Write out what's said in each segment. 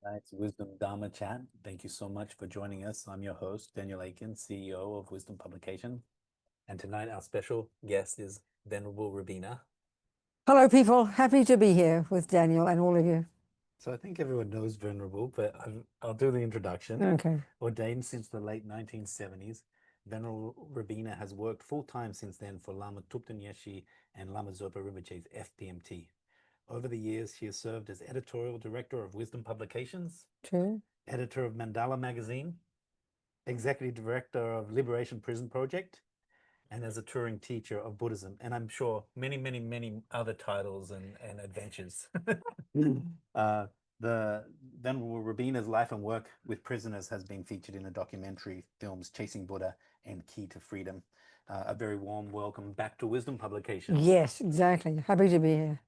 Tonight's Wisdom Dharma Chat. Thank you so much for joining us. I'm your host, Daniel Aitken, CEO of Wisdom Publication. And tonight our special guest is Venerable Robina. Hello, people. Happy to be here with Daniel and all of you. So I think everyone knows Venerable, but I'll do the introduction. Okay. Ordained since the late 1970s, Venerable Robina has worked full-time since then for Lama Yeshe and Lama Zopa Rinpoche's FPMT. Over the years, she has served as editorial director of Wisdom Publications, True. editor of Mandala Magazine, executive director of Liberation Prison Project, and as a touring teacher of Buddhism. And I'm sure many other titles and adventures. The Venerable Robina's life and work with prisoners has been featured in the documentary films Chasing Buddha and Key to Freedom. A very warm welcome back to Wisdom Publications. Yes, exactly. Happy to be here.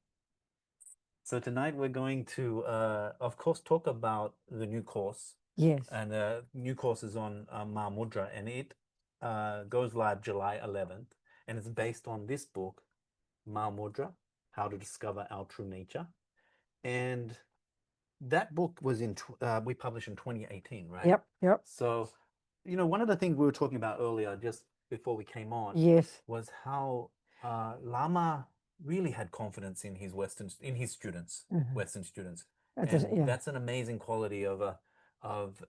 So tonight we're going to, of course, talk about the new course. Yes. And the new course is on Mahamudra, and it goes live July 11th. And it's based on this book, Mahamudra, How to Discover Our True Nature. And that book was we published in 2018, right? Yep. So, you know, one of the things we were talking about earlier, just before we came on, yes, was how Lama really had confidence in his students, Western students. That's an amazing quality of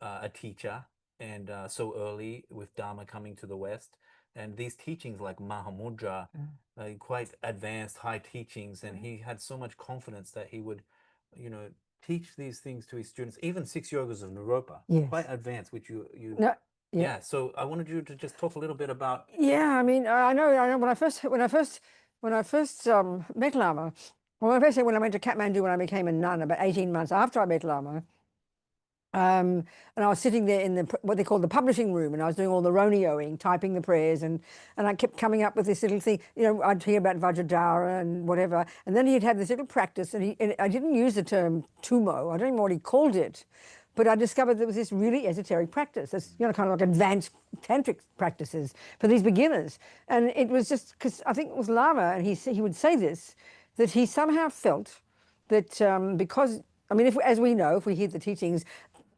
a teacher, and so early with Dharma coming to the West, and these teachings like Mahamudra, quite advanced, high teachings, and he had so much confidence that he would, you know, teach these things to his students, even 6 yogas of Naropa, quite advanced, which you yeah. So I wanted you to just talk a little bit about. Yeah, I mean, I know. When I first met Lama, well, when I went to Kathmandu when I became a nun, about 18 months after I met Lama, and I was sitting there in what they call the publishing room, and I was doing all the ronioing, typing the prayers, and I kept coming up with this little thing. You know, I'd hear about Vajradhara and whatever, and then he'd have this little practice, and I didn't use the term tumo. I don't even know what he called it. But I discovered there was this really esoteric practice, this, you know, kind of like advanced tantric practices for these beginners. And it was just because I think it was Lama, and he would say this, that he somehow felt that because, I mean, as we know, if we hear the teachings,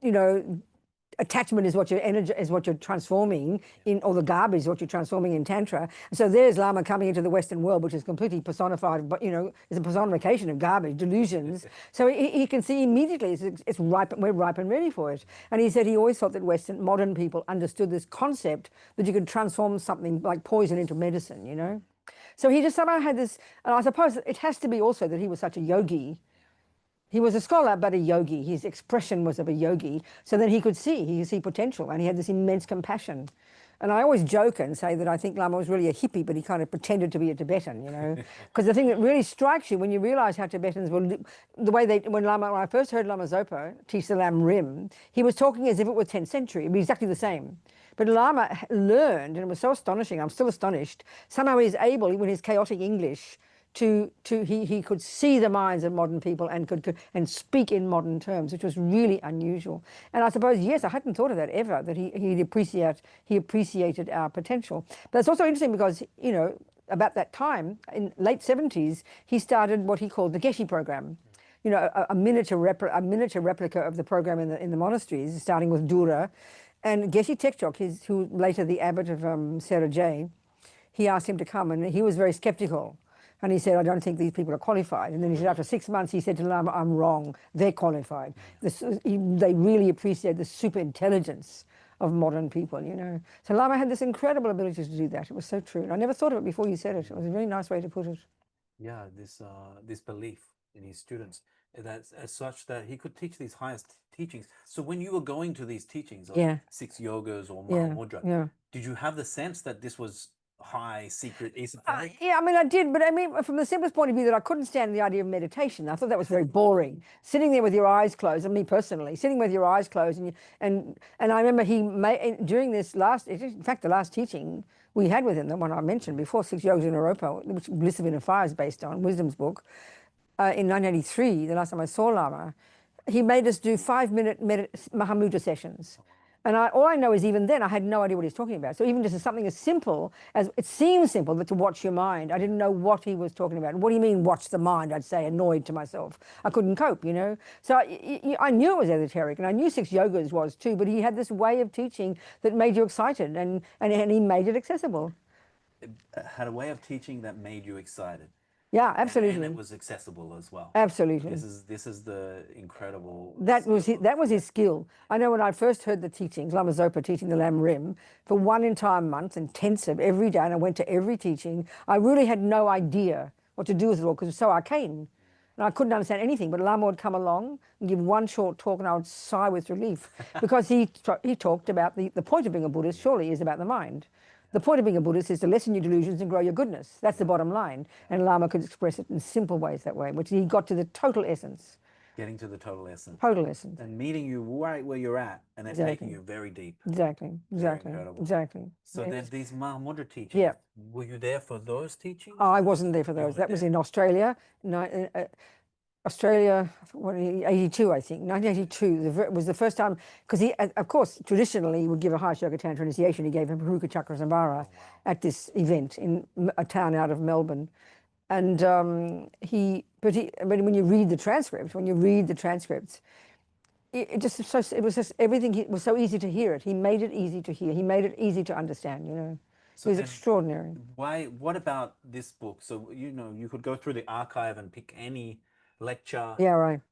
you know, attachment is what your energy is, what you're transforming in, or the garbage is what you're transforming in Tantra. So there's Lama coming into the Western world, which is completely personified, but, you know, is a personification of garbage, delusions. So he can see immediately it's ripe, we're ripe and ready for it. And he said he always thought that modern people understood this concept that you could transform something like poison into medicine, you know. So he just somehow had this, and I suppose it has to be also that he was such a yogi. He was a scholar, but a yogi. His expression was of a yogi. So then he could see potential, and he had this immense compassion. And I always joke and say that I think Lama was really a hippie, but he kind of pretended to be a Tibetan, you know. Because the thing that really strikes you when you realize how Tibetans were, the way when I first heard Lama Zopa teach the Lam Rim, he was talking as if it was 10th century. It would be exactly the same. But Lama learned, and it was so astonishing, I'm still astonished, somehow he's able, even his chaotic English, he could see the minds of modern people and could speak in modern terms, which was really unusual. And I suppose, yes, I hadn't thought of that ever, that he appreciated our potential. But it's also interesting because, you know, about that time, in late 70s, he started what he called the Geshe program. You know, a miniature replica of the program in the monasteries, starting with Dura. And Geshe Tekchok, who later the abbot of Serajay, he asked him to come, and he was very skeptical. And he said, I don't think these people are qualified. And then he said, after 6 months, he said to Lama, I'm wrong. They're qualified. They really appreciate the super intelligence of modern people, you know. So Lama had this incredible ability to do that. It was so true. And I never thought of it before you said it. It was a very nice way to put it. Yeah, this belief in his students, that's as such that he could teach these highest teachings. So when you were going to these teachings of 6 yogas or Mahamudra, did you have the sense that this was high, secret, esoteric? Yeah, I mean, I did, but I mean, from the simplest point of view, that I couldn't stand the idea of meditation. I thought that was very boring. Sitting there with your eyes closed, and me personally, sitting with your eyes closed, and I remember he made, during this in fact, the last teaching we had with him, the one I mentioned before, 6 Yogas in Europa, which Bliss of Inner Fire is based on, Wisdom's book, in 1983, the last time I saw Lama, he made us do 5-minute Mahamudra sessions. And all I know is even then I had no idea what he's talking about. So even just something as simple as, it seems simple, but to watch your mind, I didn't know what he was talking about. What do you mean watch the mind? I'd say, annoyed to myself. I couldn't cope, you know. So I knew it was esoteric, and I knew Six Yogas was too, but he had this way of teaching that made you excited, and he made it accessible. It had a way of teaching that made you excited. Yeah, absolutely. And it was accessible as well. Absolutely. This is the incredible. That was his skill. I know when I first heard the teachings, Lama Zopa teaching the Lam Rim for one entire month, intensive every day, and I went to every teaching. I really had no idea what to do with it all because it was so arcane, and I couldn't understand anything. But Lama would come along and give one short talk, and I would sigh with relief because he talked about the point of being a Buddhist. Surely is about the mind. The point of being a Buddhist is to lessen your delusions and grow your goodness. That's the bottom line. And Lama could express it in simple ways that way, which he got to the total essence. Getting to the total essence. Total essence. And meeting you right where you're at, and then taking you very deep. Exactly. Exactly. Exactly. So there's these Mahamudra teachings. Yeah. Were you there for those teachings? Oh, I wasn't there for those. That was in Australia. Australia, 82, I think, 1982 was the first time, because he, of course, traditionally he would give a Hatha Yoga Tantra initiation. He gave him Haruka Chakra Samvara at this event in a town out of Melbourne. And but when you read the transcript, it was just everything. It was so easy to hear it. He made it easy to hear. He made it easy to understand, you know. So it was extraordinary. What about this book? So, you know, you could go through the archive and pick any lecture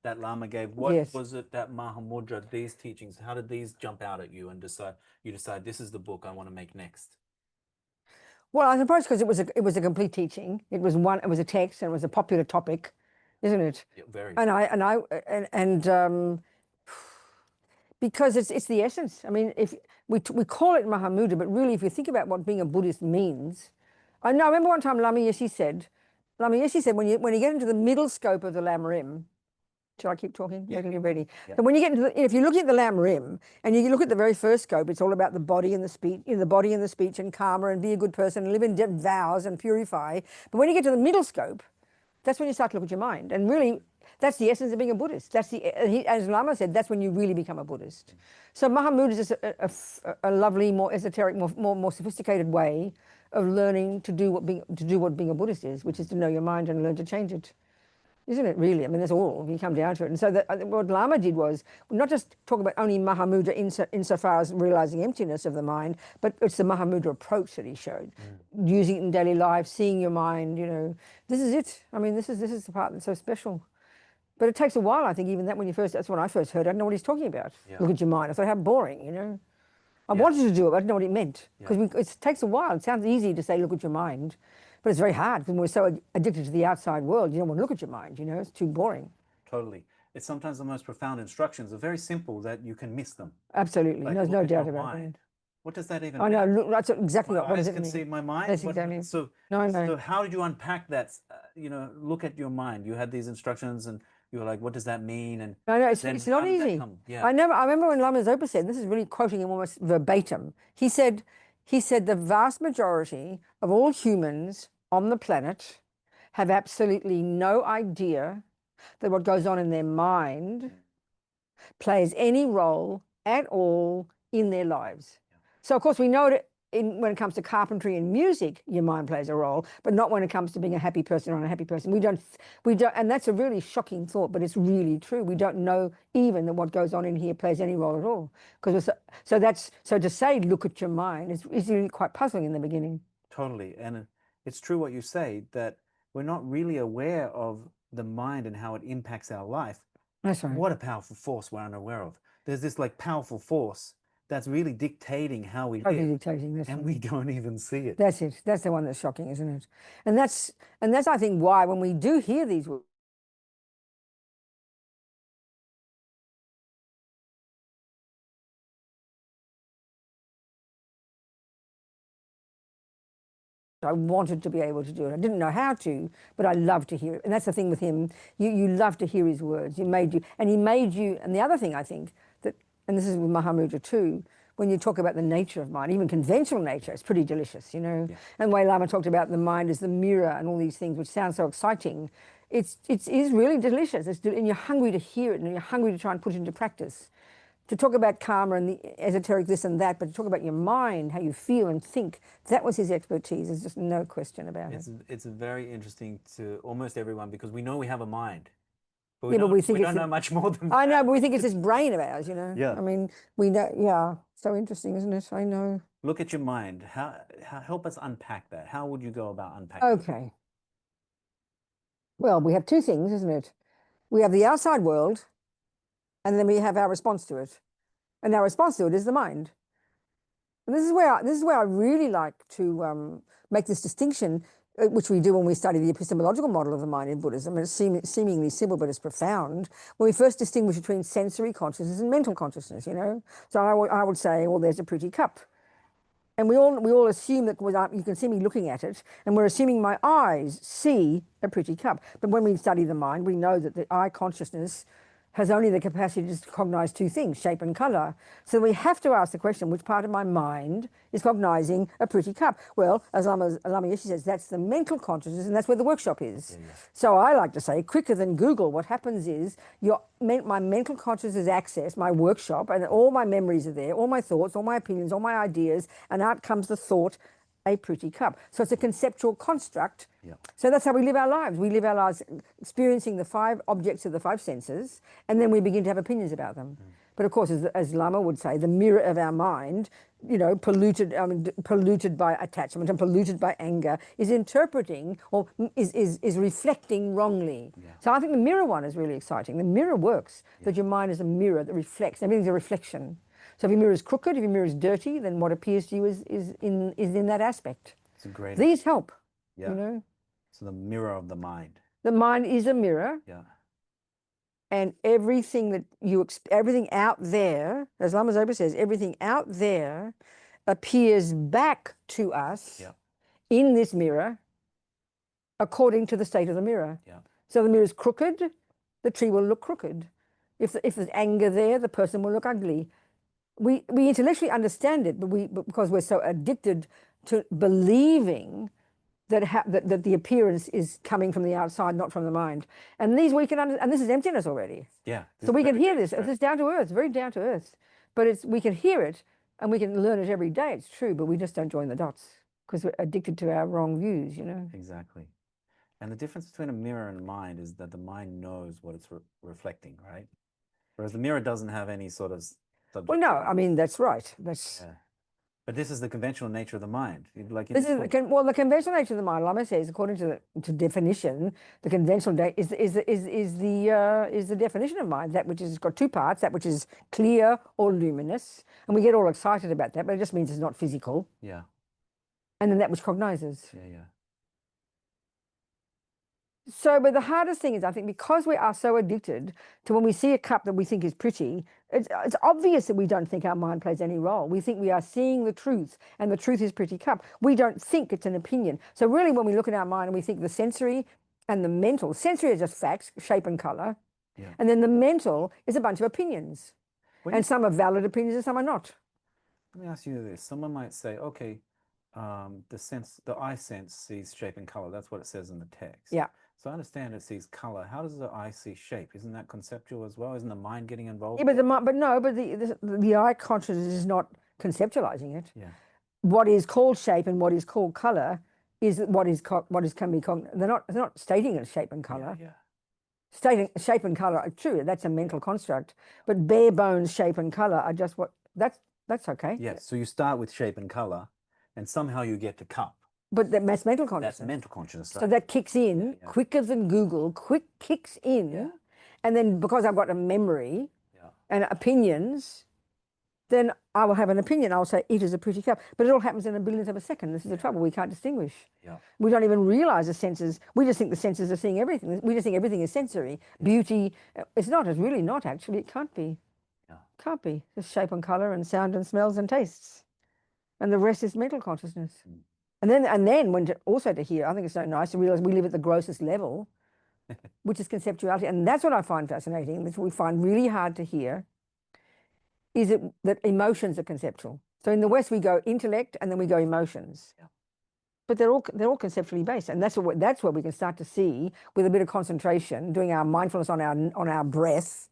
that Lama gave. What was it that Mahamudra, these teachings, how did these jump out at you and you decide this is the book I want to make next? Well, I suppose because it was a complete teaching. It was a text, and it was a popular topic, isn't it? Yeah, very. And because it's the essence. I mean, if we call it Mahamudra, but really, if you think about what being a Buddhist means, I remember one time Lama Yeshe said, when you get into the middle scope of the Lam Rim, should I keep talking? Yeah. You're ready. Yeah. So when you get into if you look at the Lam Rim and you look at the very first scope, it's all about the body and the speech, and karma, and be a good person, and live in vows and purify. But when you get to the middle scope, that's when you start to look at your mind, and really, that's the essence of being a Buddhist. That's as Lama said, that's when you really become a Buddhist. So Mahamudra is just a lovely, more esoteric, more sophisticated way of learning to do what being a Buddhist is, which is to know your mind and learn to change it. Isn't it really? I mean, that's all, you come down to it. And so what Lama did was not just talk about only Mahamudra insofar as realizing emptiness of the mind, but it's the Mahamudra approach that he showed. Using it in daily life, seeing your mind, you know. This is it. I mean, this is the part that's so special. But it takes a while, I think, even that that's when I first heard it. I didn't know what he's talking about. Yeah. Look at your mind. I thought, how boring, you know. I wanted to do it, but I didn't know what it meant. Because it takes a while. It sounds easy to say, look at your mind. But it's very hard because we're so addicted to the outside world. You don't want to look at your mind, you know, it's too boring. Totally. It's sometimes the most profound instructions are very simple that you can miss them. Absolutely. Like, there's no doubt about that. What does that even mean? I know, look, that's exactly what does it mean? can see my mind. That's exactly. So how did you unpack that, you know, look at your mind? You had these instructions and you were like, what does that mean? And no, it's not easy. I remember when Lama Zopa said, this is really quoting him almost verbatim, he said the vast majority of all humans on the planet have absolutely no idea that what goes on in their mind plays any role at all in their lives. So of course we know that when it comes to carpentry and music, your mind plays a role, but not when it comes to being a happy person or an unhappy person. We don't, and that's a really shocking thought, but it's really true. We don't know even that what goes on in here plays any role at all. So to say, look at your mind is really quite puzzling in the beginning. Totally, and it's true what you say, that we're not really aware of the mind and how it impacts our life. That's right. What a powerful force we're unaware of. There's this like powerful force that's really dictating how we live, and we don't even see it. That's it. That's the one that's shocking, isn't it? And that's I think why when we do hear these words, I wanted to be able to do it. I didn't know how to, but I love to hear it. And that's the thing with him. You love to hear his words. He made you. And the other thing I think that, and this is with Mahamudra too, when you talk about the nature of mind, even conventional nature, it's pretty delicious, you know. Yeah. And the way Lama talked about the mind as the mirror and all these things, which sound so exciting, it is really delicious. And you're hungry to hear it, and you're hungry to try and put it into practice. to talk about karma and the esoteric this and that, but to talk about your mind, how you feel and think, that was his expertise. There's just no question about it. It's very interesting to almost everyone, because we know we have a mind. But yeah, but we think we don't know much more than that. I know, but we think it's this brain of ours, you know. Yeah. I mean, we know. Yeah, so interesting, isn't it? I know. Look at your mind. How help us unpack that? How would you go about unpacking? Okay. Well, we have two things, isn't it? We have the outside world, and then we have our response to it, and our response to it is the mind. And this is where I really like to make this distinction, which we do when we study the epistemological model of the mind in Buddhism. And it's seemingly simple, but it's profound. When we first distinguish between sensory consciousness and mental consciousness, you know. So I would say, well, there's a pretty cup. And we all assume that you can see me looking at it, and we're assuming my eyes see a pretty cup. But when we study the mind, we know that the eye consciousness has only the capacity to cognize two things, shape and color. So we have to ask the question, which part of my mind is cognizing a pretty cup? Well, as Lama Yeshe says, that's the mental consciousness, and that's where the workshop is. Yeah. So I like to say, quicker than Google, what happens is my mental consciousness is accessed, my workshop, and all my memories are there, all my thoughts, all my opinions, all my ideas, and out comes the thought, a pretty cup. So it's a conceptual construct. Yep. So that's how we live our lives. We live our lives experiencing the five objects of the five senses, and then we begin to have opinions about them. But of course, as Lama would say, the mirror of our mind, you know, polluted by attachment and polluted by anger, is interpreting or is reflecting wrongly. Yeah. So I think the mirror one is really exciting. The mirror works, that your mind is a mirror that reflects. Everything's a reflection. So if your mirror is crooked, if your mirror is dirty, then what appears to you is in that aspect. It's a great. These help. Yeah. You know. So the mirror of the mind. The mind is a mirror. Yeah. And everything everything out there, as Lama Zopa says, everything out there appears back to us in this mirror according to the state of the mirror. Yeah. So the mirror is crooked, the tree will look crooked. If there's anger there, the person will look ugly. We intellectually understand it, but because we're so addicted to believing that the appearance is coming from the outside, not from the mind. And these we can and this is emptiness already. Yeah. So we can hear this. It's down to earth, very down to earth. But we can hear it and we can learn it every day. It's true, but we just don't join the dots because we're addicted to our wrong views, you know. Exactly. And the difference between a mirror and a mind is that the mind knows what it's reflecting, right? Whereas the mirror doesn't have any sort of subject. Well, no, I mean, that's right. That's. Yeah. But this is the conventional nature of the mind. Like this is the conventional nature of the mind. Lama says, according to definition, the conventional is the definition of mind. That which has got two parts. That which is clear or luminous, and we get all excited about that, but it just means it's not physical. Yeah. And then that which cognizes. Yeah, yeah. So, but the hardest thing is, I think, because we are so addicted to when we see a cup that we think is pretty, it's obvious that we don't think our mind plays any role. We think we are seeing the truth, and the truth is pretty cup. We don't think it's an opinion. So really, when we look at our mind and we think the sensory and the mental, sensory is just facts, shape and color. Yeah. And then the mental is a bunch of opinions. And some are valid opinions and some are not. Let me ask you this. Someone might say, okay, the eye sense sees shape and color. That's what it says in the text. Yeah. So I understand it sees color. How does the eye see shape? Isn't that conceptual as well? Isn't the mind getting involved? Yeah, but the eye consciousness is not conceptualizing it. Yeah. What is called shape and what is called color is can be cognitive. They're not stating it's shape and color. Yeah. Stating shape and color are true. That's a mental construct. But bare bones shape and color are just that's okay. Yeah. So you start with shape and color, and somehow you get to cup. But that's mental consciousness. That's mental consciousness. So that kicks in quicker than Google. Kicks in, yeah. And then because I've got a memory and opinions, then I will have an opinion. I'll say it is a pretty cup, but it all happens in a billionth of a second. This is the trouble. We can't distinguish. Yeah. We don't even realize the senses. We just think the senses are seeing everything. We just think everything is sensory. Beauty, it's not. It's really not. Actually, it can't be. Yeah. Can't be. Just shape and color and sound and smells and tastes, and the rest is mental consciousness. Mm. And then when also to hear, I think it's so nice to realize we live at the grossest level, which is conceptuality. And that's what I find fascinating. That's what we find really hard to hear, is that emotions are conceptual. So in the West, we go intellect and then we go emotions. Yeah. But they're all conceptually based. And that's where we can start to see, with a bit of concentration, doing our mindfulness on our breath,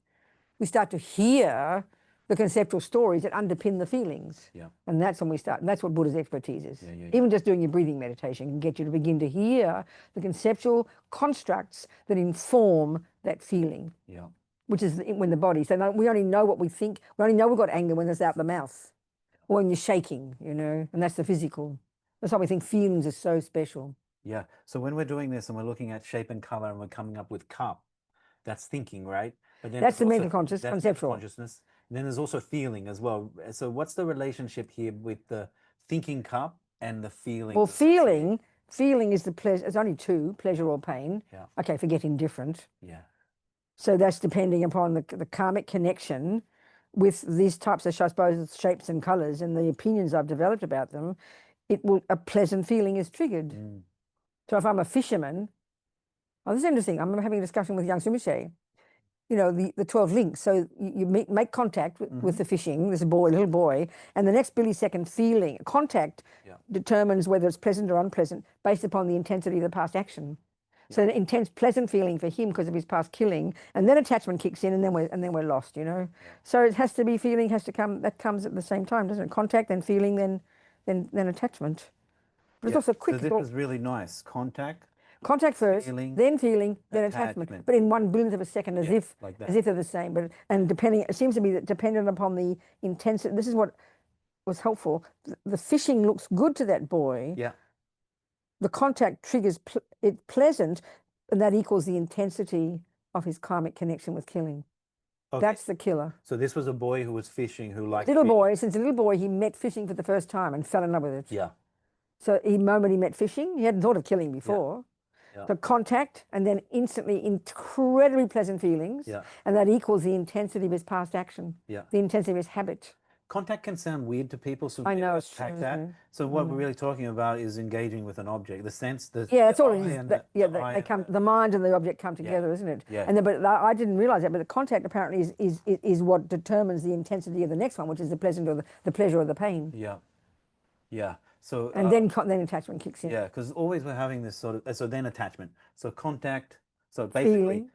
we start to hear the conceptual stories that underpin the feelings. Yeah. And that's when we start. And that's what Buddha's expertise is. Yeah. Even just doing your breathing meditation can get you to begin to hear the conceptual constructs that inform that feeling. Yeah. Which is when the body. So we only know what we think. We only know we've got anger when it's out the mouth, or when you're shaking, you know, and that's the physical. That's why we think feelings are so special. Yeah. So when we're doing this and we're looking at shape and color and we're coming up with cup, that's thinking, right? But then that's the mental conceptual consciousness. And then there's also feeling as well. So what's the relationship here with the thinking cup and the feeling? Well, feeling is the pleasure. It's only two, pleasure or pain. Yeah. Okay, forget indifferent. Yeah. So that's depending upon the karmic connection with these types of, I suppose, shapes and colors and the opinions I've developed about them. A pleasant feeling is triggered. So if I'm a fisherman, this is interesting. I'm having a discussion with young Sumishe. You know, the 12 links. So you make contact with the fishing, this little boy, and the next millisecond feeling, contact determines whether it's pleasant or unpleasant based upon the intensity of the past action. So an intense, pleasant feeling for him because of his past killing, and then attachment kicks in, and then we're lost. You know, so it has to be feeling has to come. That comes at the same time, doesn't it? Contact, then feeling, then attachment. But it's also quick. So this is really nice. Contact first, feeling, then feeling, then attachment. But in 1 billionth of a second, as if they're the same. But it seems to be that dependent upon the intensity. This is what was helpful. The fishing looks good to that boy. Yeah. The contact triggers it pleasant, and that equals the intensity of his karmic connection with killing. Okay. That's the killer. So this was a boy who was fishing, who liked since a little boy, he met fishing for the first time and fell in love with it. Yeah. So the moment he met fishing, he hadn't thought of killing before. Yeah. The contact, and then instantly incredibly pleasant feelings. Yeah. And that equals the intensity of his past action. Yeah. The intensity of his habit. Contact can sound weird to people, so I know it's true, that. So what we're really talking about is engaging with an object, the sense that that's all it is. They come, the mind and the object come together, isn't it? Yeah. And but I didn't realize that, but the contact apparently is what determines the intensity of the next one, which is the pleasant or the pleasure or the pain. Yeah. Yeah. So and then attachment kicks in. Yeah, because always we're having this sort of then attachment. So contact. So basically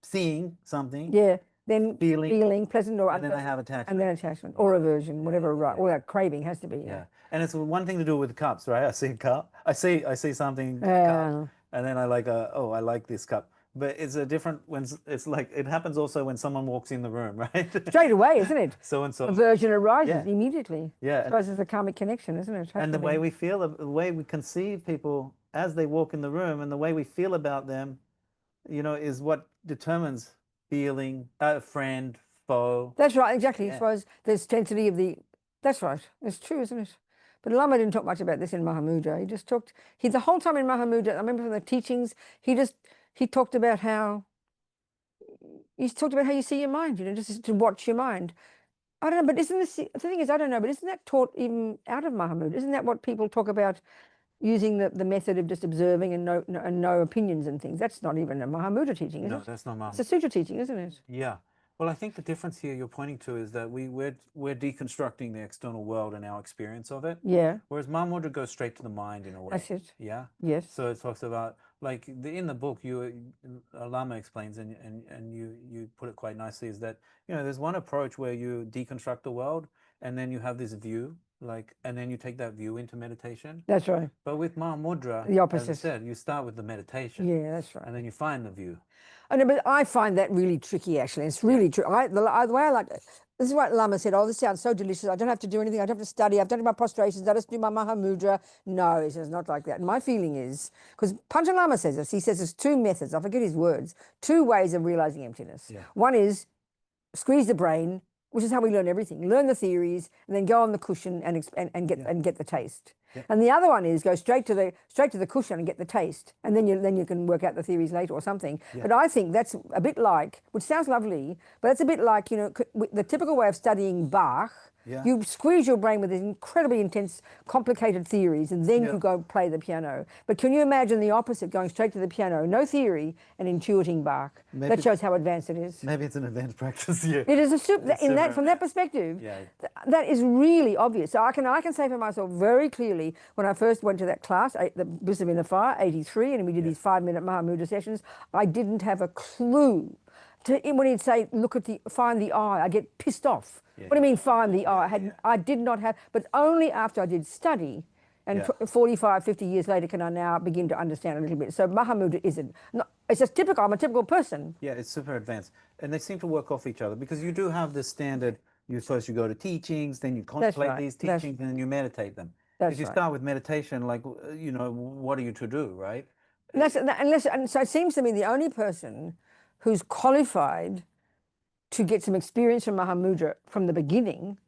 seeing something. Yeah. Then feeling pleasant or unpleasant. And then I have attachment. And then attachment or aversion, whatever. Right. Or that craving has to be. Yeah. And it's one thing to do with cups, right? I see a cup. I see something. Cup, and then I like this cup. But it's a different when it's like it happens also when someone walks in the room, right? Straight away, isn't it? So aversion arises immediately. Yeah. So it's a karmic connection, isn't it? And the way we feel, the way we conceive people as they walk in the room, and the way we feel about them, you know, is what determines feeling, friend, foe. That's right, exactly. I suppose there's intensity of the. That's right. It's true, isn't it? But Lama didn't talk much about this in Mahamudra. He just talked. The whole time in Mahamudra, I remember from the teachings, he talked about how you see your mind. You know, just to watch your mind. I don't know, but isn't this the thing? Is I don't know, but isn't that taught even out of Mahamudra? Isn't that what people talk about? Using the method of just observing and no opinions and things. That's not even a Mahamudra teaching, is it? No, that's not Mahamudra. It's a sutra teaching, isn't it? Yeah. Well, I think the difference here you're pointing to is that we're deconstructing the external world and our experience of it. Yeah. Whereas Mahamudra goes straight to the mind in a way. That's it. Yeah. Yes. So it talks about in the book Lama explains and you put it quite nicely is that there's one approach where you deconstruct the world and then you have this view. And then you take that view into meditation. That's right. But with Mahamudra, the opposite. As I said, you start with the meditation. Yeah, that's right. And then you find the view. I know, but I find that really tricky, actually. It's really true. The way I like it, this is what Lama said, this sounds so delicious. I don't have to do anything. I don't have to study. I've done my prostrations. I just do my Mahamudra. No, it's not like that. And my feeling is, because Pancha Lama says this, he says there's two methods. I forget his words. Two ways of realizing emptiness. Yeah. One is squeeze the brain, which is how we learn everything. Learn the theories and then go on the cushion and get the taste. Yeah. And the other one is go straight to the cushion and get the taste, and then you can work out the theories later or something. Yeah. But I think that's a bit like, which sounds lovely, but it's a bit like the typical way of studying Bach. Yeah. You squeeze your brain with these incredibly intense, complicated theories, and then you go play the piano. But can you imagine the opposite, going straight to the piano, no theory, and intuiting Bach? That shows how advanced it is. Maybe it's an advanced practice, yeah. It is from that perspective, that is really obvious. So I can say for myself very clearly, when I first went to that class, the Wisdom in the Fire, 83, and we did these 5-minute Mahamudra sessions, I didn't have a clue when he'd say, find the eye, I get pissed off. Yeah. What do you mean find the eye? I did not have, but only after I did study, and 45, 50 years later can I now begin to understand a little bit. So Mahamudra it's just typical, I'm a typical person. Yeah, it's super advanced. And they seem to work off each other, because you do have this standard, first you go to teachings, then you contemplate these teachings, and then you meditate them. If you start with meditation, like, what are you to do, right? And so it seems to me the only person who's qualified to get some experience from Mahamudra from the beginning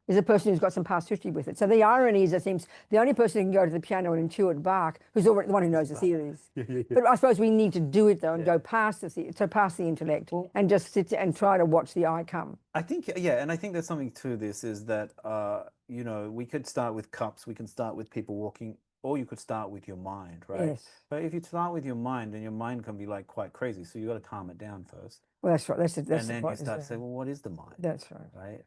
is a person who's got some past history with it. So the irony is, it seems the only person who can go to the piano and intuit Bach, who's already the one who knows the theories. But I suppose we need to do it though, and go past past the intellect, and just sit and try to watch the eye come. I think, and I think there's something to this, is that, we could start with cups, we can start with people walking, or you could start with your mind, right? Yes. But if you start with your mind, then your mind can be like quite crazy. So you got to calm it down first. Well, that's right. That's and then you start to say, well, what is the mind? That's right. Right.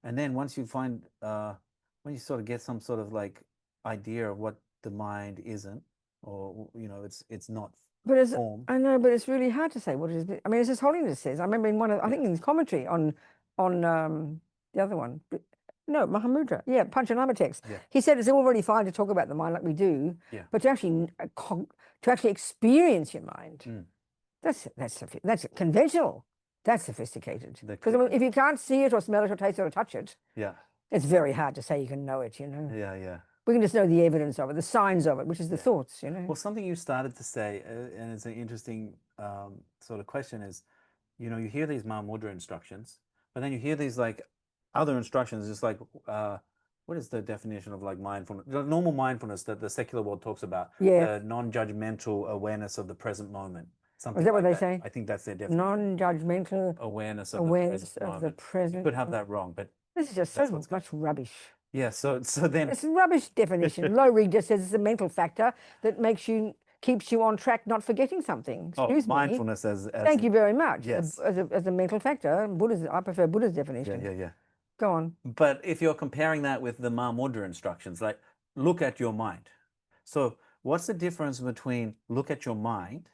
And then once you find, when you sort of get some sort of like idea of what the mind isn't, or it's not. But I know, but it's really hard to say what it is. I mean, as His Holiness says. I remember in I think in his commentary on the other one. No, Mahamudra. Yeah, Panchanama text. Yeah. He said it's all very fine to talk about the mind like we do, but to actually experience your mind, that's conventional. That's sophisticated. Because if you can't see it or smell it or taste it or touch it, it's very hard to say you can know it. We can just know the evidence of it, the signs of it, which is the thoughts. Well, something you started to say, and it's an interesting sort of question, is, you hear these Mahamudra instructions, but then you hear these like other instructions, just like, what is the definition of like mindfulness? The normal mindfulness that the secular world talks about, non-judgmental awareness of the present moment. Is that what they say? I think that's their definition. Non-judgmental awareness of the present. You could have that wrong, but this is just so much rubbish. Yeah, so then it's a rubbish definition. Low-Reed just says it's a mental factor that keeps you on track, not forgetting something. Excuse me. Mindfulness as thank you very much. Yes. As a mental factor. I prefer Buddha's definition. Yeah. Go on. But if you're comparing that with the Mahamudra instructions, like look at your mind. So what's the difference between look at your mind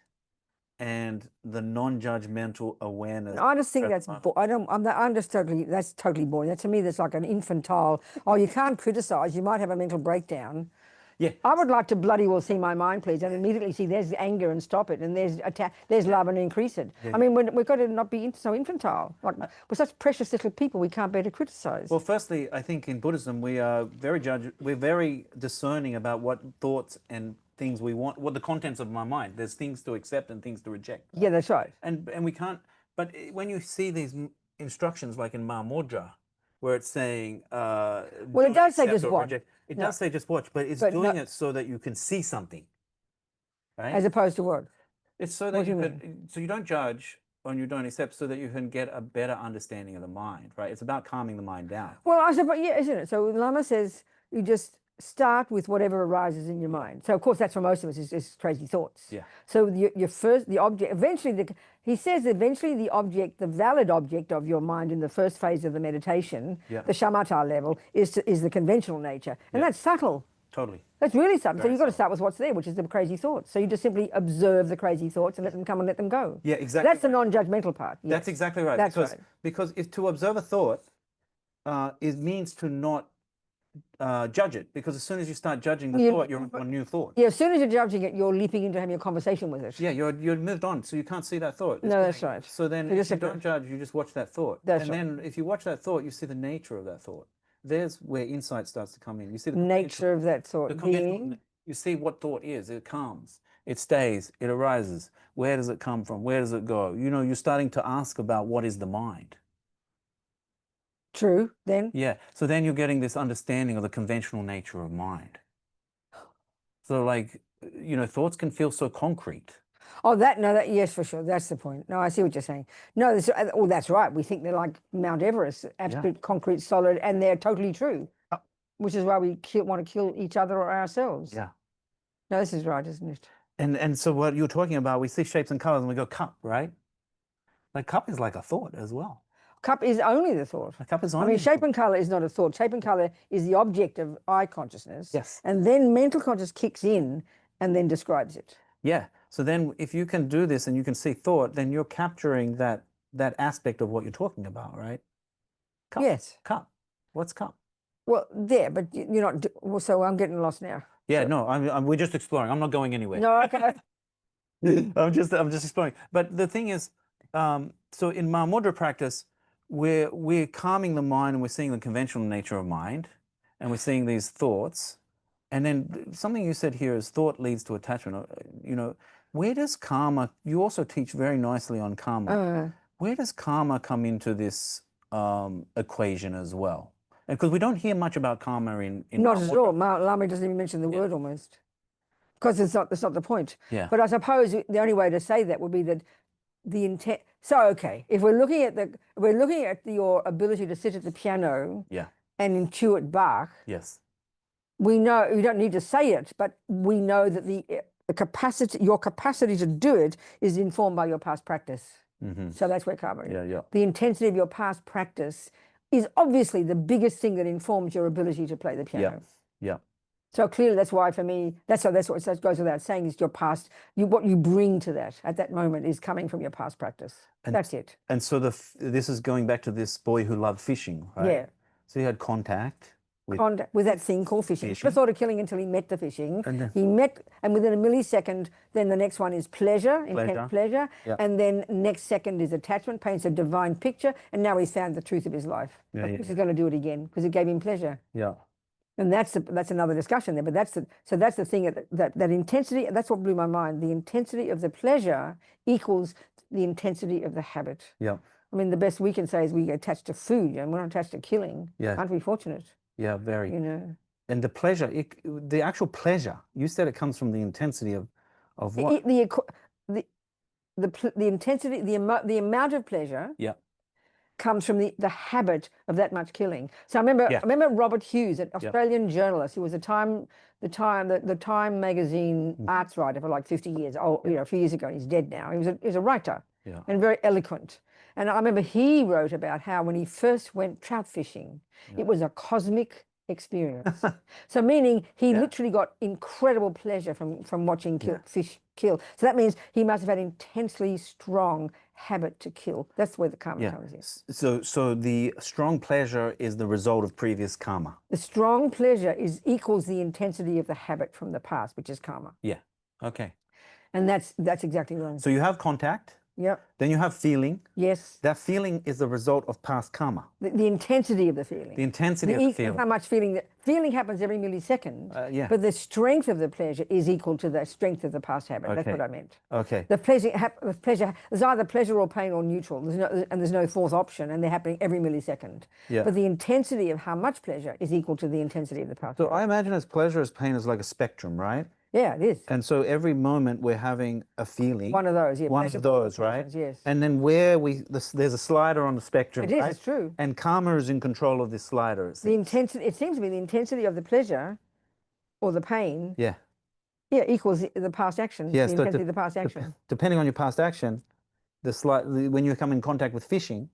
and the non-judgmental awareness? I just think that's that's totally boring. That, to me, that's like an infantile. Oh, you can't criticize. You might have a mental breakdown. Yeah. I would like to bloody well see my mind, please, and immediately see there's anger and stop it, and there's love and increase it. I mean, we've got to not be so infantile. Like we're such precious little people, we can't bear to criticize. Well, firstly, I think in Buddhism we are we're very discerning about what thoughts and things we want, what the contents of my mind. There's things to accept and things to reject. Yeah, that's right. And we can't. But when you see these instructions, like in Mahamudra, where it's saying, well, it does say just watch. It does say just watch, but it's doing it so that you can see something, right? As opposed to what? It's so that so you don't judge and you don't accept, so that you can get a better understanding of the mind, right? It's about calming the mind down. Well, I suppose, yeah, isn't it? So Lama says you just start with whatever arises in your mind. So of course that's for most of us is crazy thoughts. Yeah. So the object, eventually he says eventually the valid object of your mind in the first phase of the meditation, the shamatha level, is the conventional nature. And that's subtle. Totally. That's really subtle. So you've got to start with what's there, which is the crazy thoughts. So you just simply observe the crazy thoughts and let them come and let them go. Yeah, exactly. That's the non-judgmental part. Yes. That's exactly right. That's right. Because if to observe a thought, it means to not judge it, because as soon as you start judging the thought, you're on a new thought. Yeah, as soon as you're judging it, you're leaping into having a conversation with it. Yeah, you're moved on, so you can't see that thought. No, that's right. So then if you don't judge, you just watch that thought. That's right. Then if you watch that thought, you see the nature of that thought. There's where insight starts to come in. You see the nature of that thought being. You see what thought is. It comes, it stays, it arises. Where does it come from? Where does it go? You're starting to ask about what is the mind. True, then. Yeah, so then you're getting this understanding of the conventional nature of mind. So like, thoughts can feel so concrete. Oh, yes, for sure. That's the point. No, I see what you're saying. No, that's right. We think they're like Mount Everest, absolute concrete, solid, and they're totally true, which is why we want to kill each other or ourselves. Yeah. No, this is right, isn't it? And so what you're talking about, we see shapes and colors and we go cup, right? Like cup is like a thought as well. Cup is only the thought. A cup is only. I mean, shape and color is not a thought. Shape and color is the object of eye consciousness. Yes. And then mental consciousness kicks in and then describes it. Yeah. So then if you can do this and you can see thought, then you're capturing that aspect of what you're talking about, right? Cup. Yes. Cup. What's cup? Well, there, but you're not. Well, so I'm getting lost now. Yeah, so, no, we're just exploring. I'm not going anywhere. No, okay. I'm just exploring. But the thing is, so in Mahamudra practice, we're calming the mind and we're seeing the conventional nature of mind, and we're seeing these thoughts. And then something you said here is thought leads to attachment. You know, where does karma? You also teach very nicely on karma. Where does karma come into this equation as well? Because we don't hear much about karma in not Mahamudra. at all. Lama doesn't even mention the word almost, because it's not the point. Yeah. But I suppose the only way to say that would be that the intent. So okay, if we're looking at your ability to sit at the piano, Yeah, and intuit Bach, yes, we know you don't need to say it, but we know that the capacity, your capacity to do it, is informed by your past practice. So that's where karma is. yeah. The intensity of your past practice is obviously the biggest thing that informs your ability to play the piano. Yeah. So clearly, that's why for me, that's what it goes without saying, is your past. What you bring to that at that moment is coming from your past practice. And that's it. And so this is going back to this boy who loved fishing, right? Yeah. So he had contact with that thing called fishing. He never thought of killing until he met the fishing. And within a millisecond, then the next one is pleasure, intense pleasure. Yeah. And then next second is attachment, paints a divine picture. And now he's found the truth of his life. He's going to do it again because it gave him pleasure. Yeah. And that's another discussion there. But that's the thing, that intensity. That's what blew my mind. The intensity of the pleasure equals the intensity of the habit. Yeah. I mean, the best we can say is we get attached to food, and we're not attached to killing. Yeah. Aren't we fortunate? Yeah, very. You know. And the pleasure, the actual pleasure, you said it comes from the intensity of what? The intensity, the amount of pleasure. Yeah. Comes from the habit of that much killing. So I remember Robert Hughes, an Australian journalist, who was the Time magazine arts writer for like 50 years. A few years ago. He's dead now. He was a writer and very eloquent. And I remember he wrote about how when he first went trout fishing, it was a cosmic experience. So meaning he literally got incredible pleasure from watching fish kill. So that means he must have had intensely strong habit to kill. That's where the karma comes in. So the strong pleasure is the result of previous karma. The strong pleasure equals the intensity of the habit from the past, which is karma. Yeah. Okay. And that's exactly right. So you have contact. Yep. Then you have feeling. Yes. That feeling is the result of past karma. The intensity of the feeling. The intensity of the feeling. How much feeling. Feeling happens every millisecond. But the strength of the pleasure is equal to the strength of the past habit. That's what I meant. Okay. The pleasure. There's either pleasure or pain or neutral. There's no fourth option, and they're happening every millisecond. Yeah. But the intensity of how much pleasure is equal to the intensity of the past. So I imagine pleasure as pain is like a spectrum, right? Yeah, it is. And so every moment we're having a feeling. One of those, yeah. One of those, right? Yes. And then there's a slider on the spectrum, right? It's true. And karma is in control of this slider. The intensity, it seems to be the intensity of the pleasure or the pain. Yeah. Yeah, equals the past action. Yes, the intensity of the past action. Depending on your past action, when you come in contact with fishing,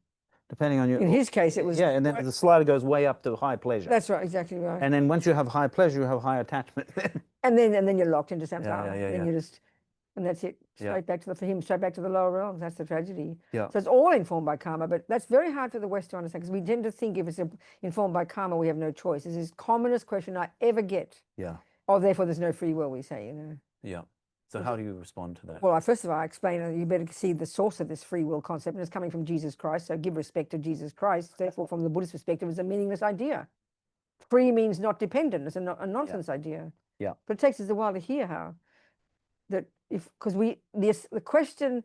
depending on your... In his case, it was... Yeah, and then the slider goes way up to high pleasure. That's right, exactly right. And then once you have high pleasure, you have high attachment. and then you're locked into samsara. Yeah. You just... And that's it. Straight back to straight back to the lower realms. That's the tragedy. Yeah. So it's all informed by karma, but that's very hard for the West to understand, because we tend to think if it's informed by karma, we have no choice. This is the commonest question I ever get. Yeah. Oh, therefore there's no free will, we say, you know. Yeah. So how do you respond to that? Well, first of all, I explain you better see the source of this free will concept, and it's coming from Jesus Christ. So give respect to Jesus Christ. Therefore, from the Buddhist perspective, it's a meaningless idea. Free means not dependent. It's a nonsense idea. Yeah. But it takes us a while to hear how that because the question.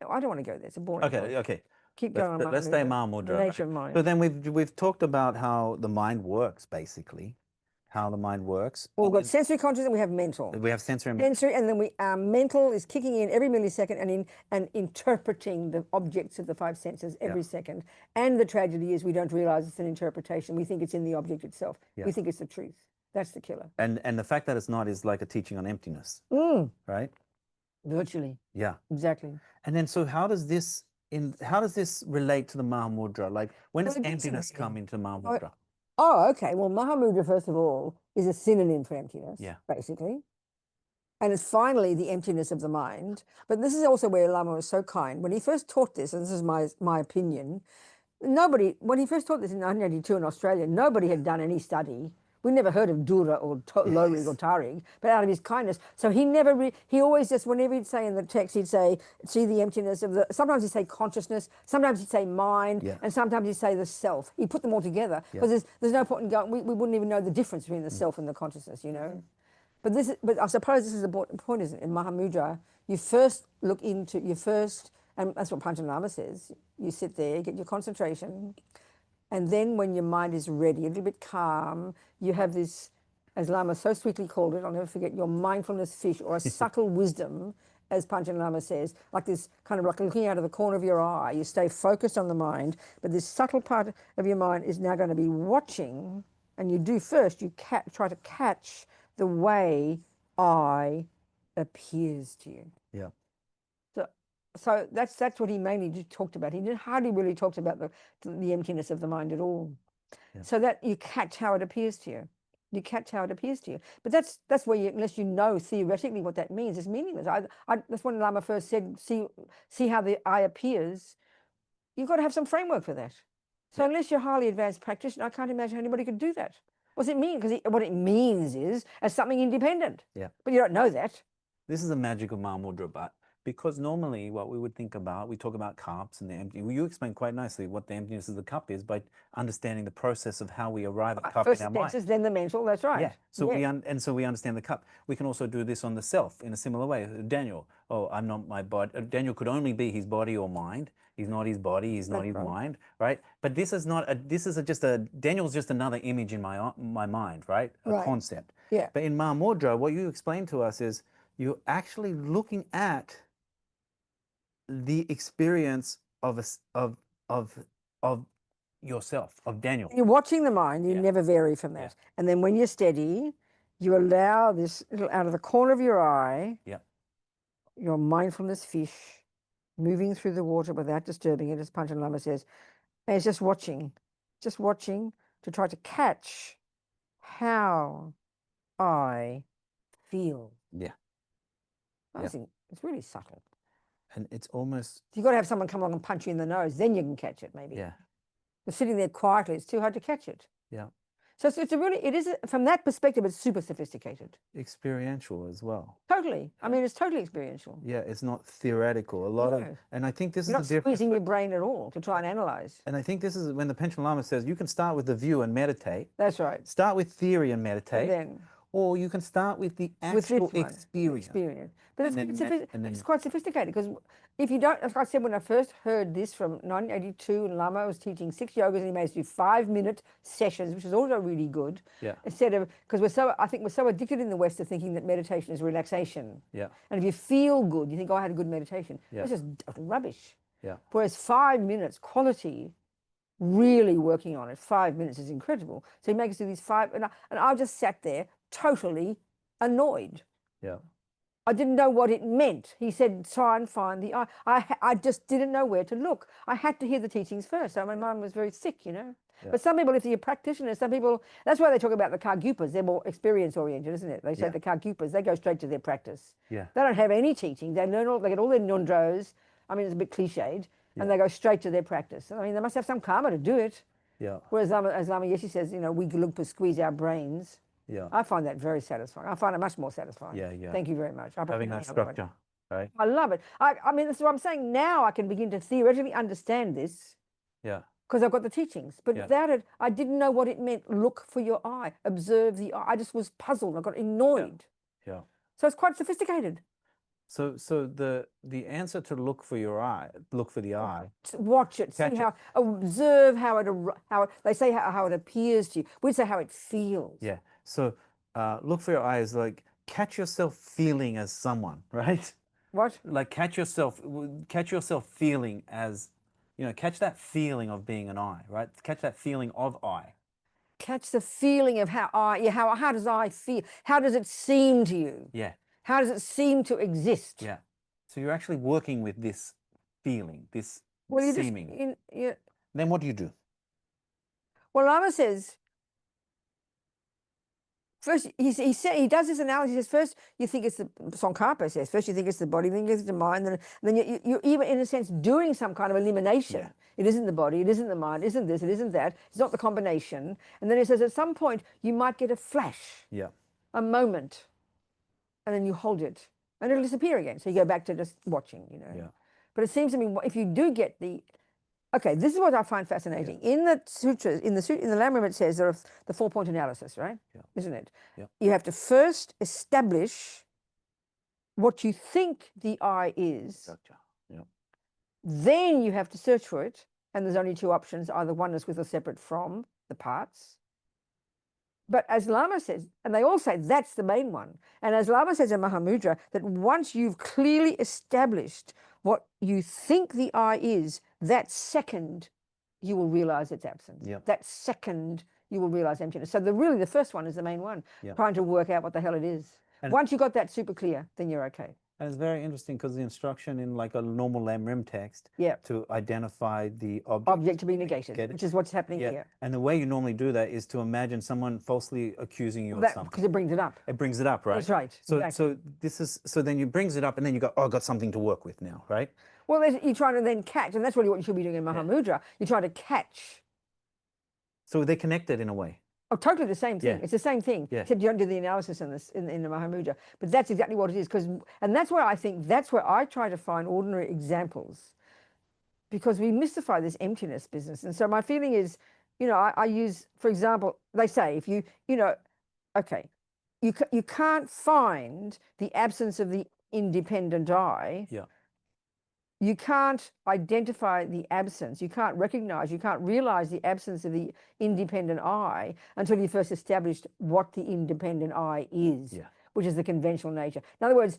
I don't want to go there. It's a boring. Okay. Keep going. Let's stay Mahāmudrā. The nature of mind. So then we've talked about how the mind works, basically. How the mind works. Well, we've got sensory consciousness and we have mental. We have sensory. Sensory, and then our mental is kicking in every millisecond and interpreting the objects of the five senses every second. And the tragedy is we don't realize it's an interpretation. We think it's in the object itself. We think it's the truth. That's the killer. And the fact that it's not is like a teaching on emptiness. Right? Virtually. Yeah. Exactly. And then so how does this relate to the Mahamudra? Like when does emptiness come into Mahamudra? Oh, okay. Well, Mahamudra, first of all, is a synonym for emptiness, basically. And it's finally the emptiness of the mind. But this is also where Lama was so kind. When he first taught this, and this is my opinion, nobody, when he first taught this in 1982 in Australia, nobody had done any study. We never heard of Dura or Lorig or Tarig, but out of his kindness. So he never, he always just, whenever he'd say in the text, he'd say, see the emptiness of the, sometimes he'd say consciousness, sometimes he'd say mind, and sometimes he'd say the self. He put them all together because there's no point in going, we wouldn't even know the difference between the self and the consciousness, you know. But I suppose this is the point, isn't it? In Mahamudra, you first look into, and that's what Panchen Lama says, you sit there, get your concentration, and then when your mind is ready, a little bit calm, you have this, as Lama so sweetly called it, I'll never forget, your mindfulness fish, or a subtle wisdom, as Panchen Lama says, like this kind of like looking out of the corner of your eye. You stay focused on the mind, but this subtle part of your mind is now going to be watching, and you do first, you try to catch the way I appears to you. Yeah. So that's what he mainly talked about. He hardly really talked about the emptiness of the mind at all. Yeah. So that you catch how it appears to you. You catch how it appears to you. But that's where you, unless you know theoretically what that means, it's meaningless. That's when Lama first said, see how the I appears. You've got to have some framework for that. So unless you're a highly advanced practitioner, I can't imagine anybody could do that. What does it mean? Because what it means is as something independent. Yeah. But you don't know that. This is the magic of Mahamudra, but because normally what we would think about, we talk about cups and the empty. Well, you explain quite nicely what the emptiness of the cup is by understanding the process of how we arrive at cup in our mind. First then the mental, that's right. Yeah. So we understand the cup. We can also do this on the self in a similar way. Daniel, I'm not my body. Daniel could only be his body or mind. He's not his body. He's not his mind, right? But this is not. Daniel's just another image in my mind, right? A concept. Yeah. But in Mahamudra, what you explain to us is you're actually looking at the experience of yourself, of Daniel. You're watching the mind. You never vary from that. Yeah. And then when you're steady, you allow this little out of the corner of your eye. Yeah. Your mindfulness fish moving through the water without disturbing it, as Panchen Lama says, and it's just watching to try to catch how I feel. Yeah. I think it's really subtle. And it's almost... You've got to have someone come along and punch you in the nose, then you can catch it, maybe. Yeah. But sitting there quietly, it's too hard to catch it. Yeah. So it is, from that perspective, it's super sophisticated. Experiential as well. Totally. I mean, it's totally experiential. Yeah, it's not theoretical. And I think this is the difference. You're not squeezing your brain at all to try and analyze. And I think this is when the Panchen Lama says you can start with the view and meditate. That's right. Start with theory and meditate. And then, or you can start with the actual experience. But it's quite sophisticated, because if you don't, as I said, when I first heard this from 1982, and Lama was teaching 6 yogas and he made us do 5-minute sessions, which is also really good. Yeah. Instead of, because I think we're so addicted in the West to thinking that meditation is relaxation. Yeah. And if you feel good, you think, I had a good meditation. Yeah. It's just rubbish. Yeah. Whereas 5 minutes quality, really working on it, 5 minutes is incredible. So he makes us do these 5, and I just sat there totally annoyed. Yeah. I didn't know what it meant. He said, try and find the I. I just didn't know where to look. I had to hear the teachings first. So my mind was very sick, you know. Yeah. But some people, if you're a practitioner, some people, that's why they talk about the Kargupas. They're more experience-oriented, isn't it? They say the Kargupas, they go straight to their practice. Yeah. They don't have any teaching. They get all their nundros. I mean, it's a bit cliched. Yeah. And they go straight to their practice. I mean, they must have some karma to do it. Yeah. Whereas, as Lama Yeshe says, you know, we look to squeeze our brains. Yeah. I find that very satisfying. I find it much more satisfying. Yeah, yeah. Thank you very much. Having that structure, right? I love it. I mean, that's what I'm saying. Now I can begin to theoretically understand this. Yeah. Because I've got the teachings. But without it, I didn't know what it meant. Look for your eye. Observe the eye. I just was puzzled. I got annoyed. Yeah. So it's quite sophisticated. So the answer to look for your eye, look for the eye. Watch it. See how, observe how it, they say how it appears to you. We'd say how it feels. Yeah. So look for your eye is like catch yourself feeling as someone, right? What? Like catch yourself feeling as, you know, catch that feeling of being an I, right? Catch that feeling of I. Catch the feeling of how how does I feel? How does it seem to you? Yeah. How does it seem to exist? Yeah. So you're actually working with this feeling, this seeming. Then what do you do? Well, Lama says, First, he does this analysis. He says, first you think it's the Tsongkhapa says. First you think it's the body, then it's the mind, then you're even in a sense doing some kind of elimination. Yeah. It isn't the body, it isn't the mind, it isn't this, it isn't that. It's not the combination. And then he says, at some point you might get a flash, a moment, and then you hold it, and it'll disappear again. So you go back to just watching, you know. Yeah. But it seems to me, if you do get okay, this is what I find fascinating. Yeah. In the sutras, in the Lama, it says there are the 4-point analysis, right? Yeah. Isn't it? Yeah. You have to first establish what you think the I is. Gotcha. Yeah. Then you have to search for it, and there's only 2 options: either oneness with or separate from the parts. But as Lama says, and they all say that's the main one, and as Lama says in Mahamudra, that once you've clearly established what you think the I is, that second you will realize its absence. Yep. That second you will realize emptiness. So really the first one is the main one, trying to work out what the hell it is. And once you got that super clear, then you're okay. And it's very interesting because the instruction in like a normal Lam Rim text to identify the object to be negated, which is what's happening here. And the way you normally do that is to imagine someone falsely accusing you of something. Because it brings it up. It brings it up, right? That's right. So exactly. so then you brings it up and then you go, oh, I got something to work with now, right? Well, you're trying to then catch, and that's really what you should be doing in Mahamudra. Yeah. You're trying to catch. So they're connected in a way. Oh, totally the same thing. Yeah. It's the same thing, except you don't do the analysis in the Mahamudra. But that's exactly what it is. And that's where I think, that's where I try to find ordinary examples, because we mystify this emptiness business. And so my feeling is, you know, I use, for example, they say if you can't find the absence of the independent I. Yeah. You can't identify the absence, you can't recognize, you can't realize the absence of the independent I until you first established what the independent I is, which is the conventional nature. In other words,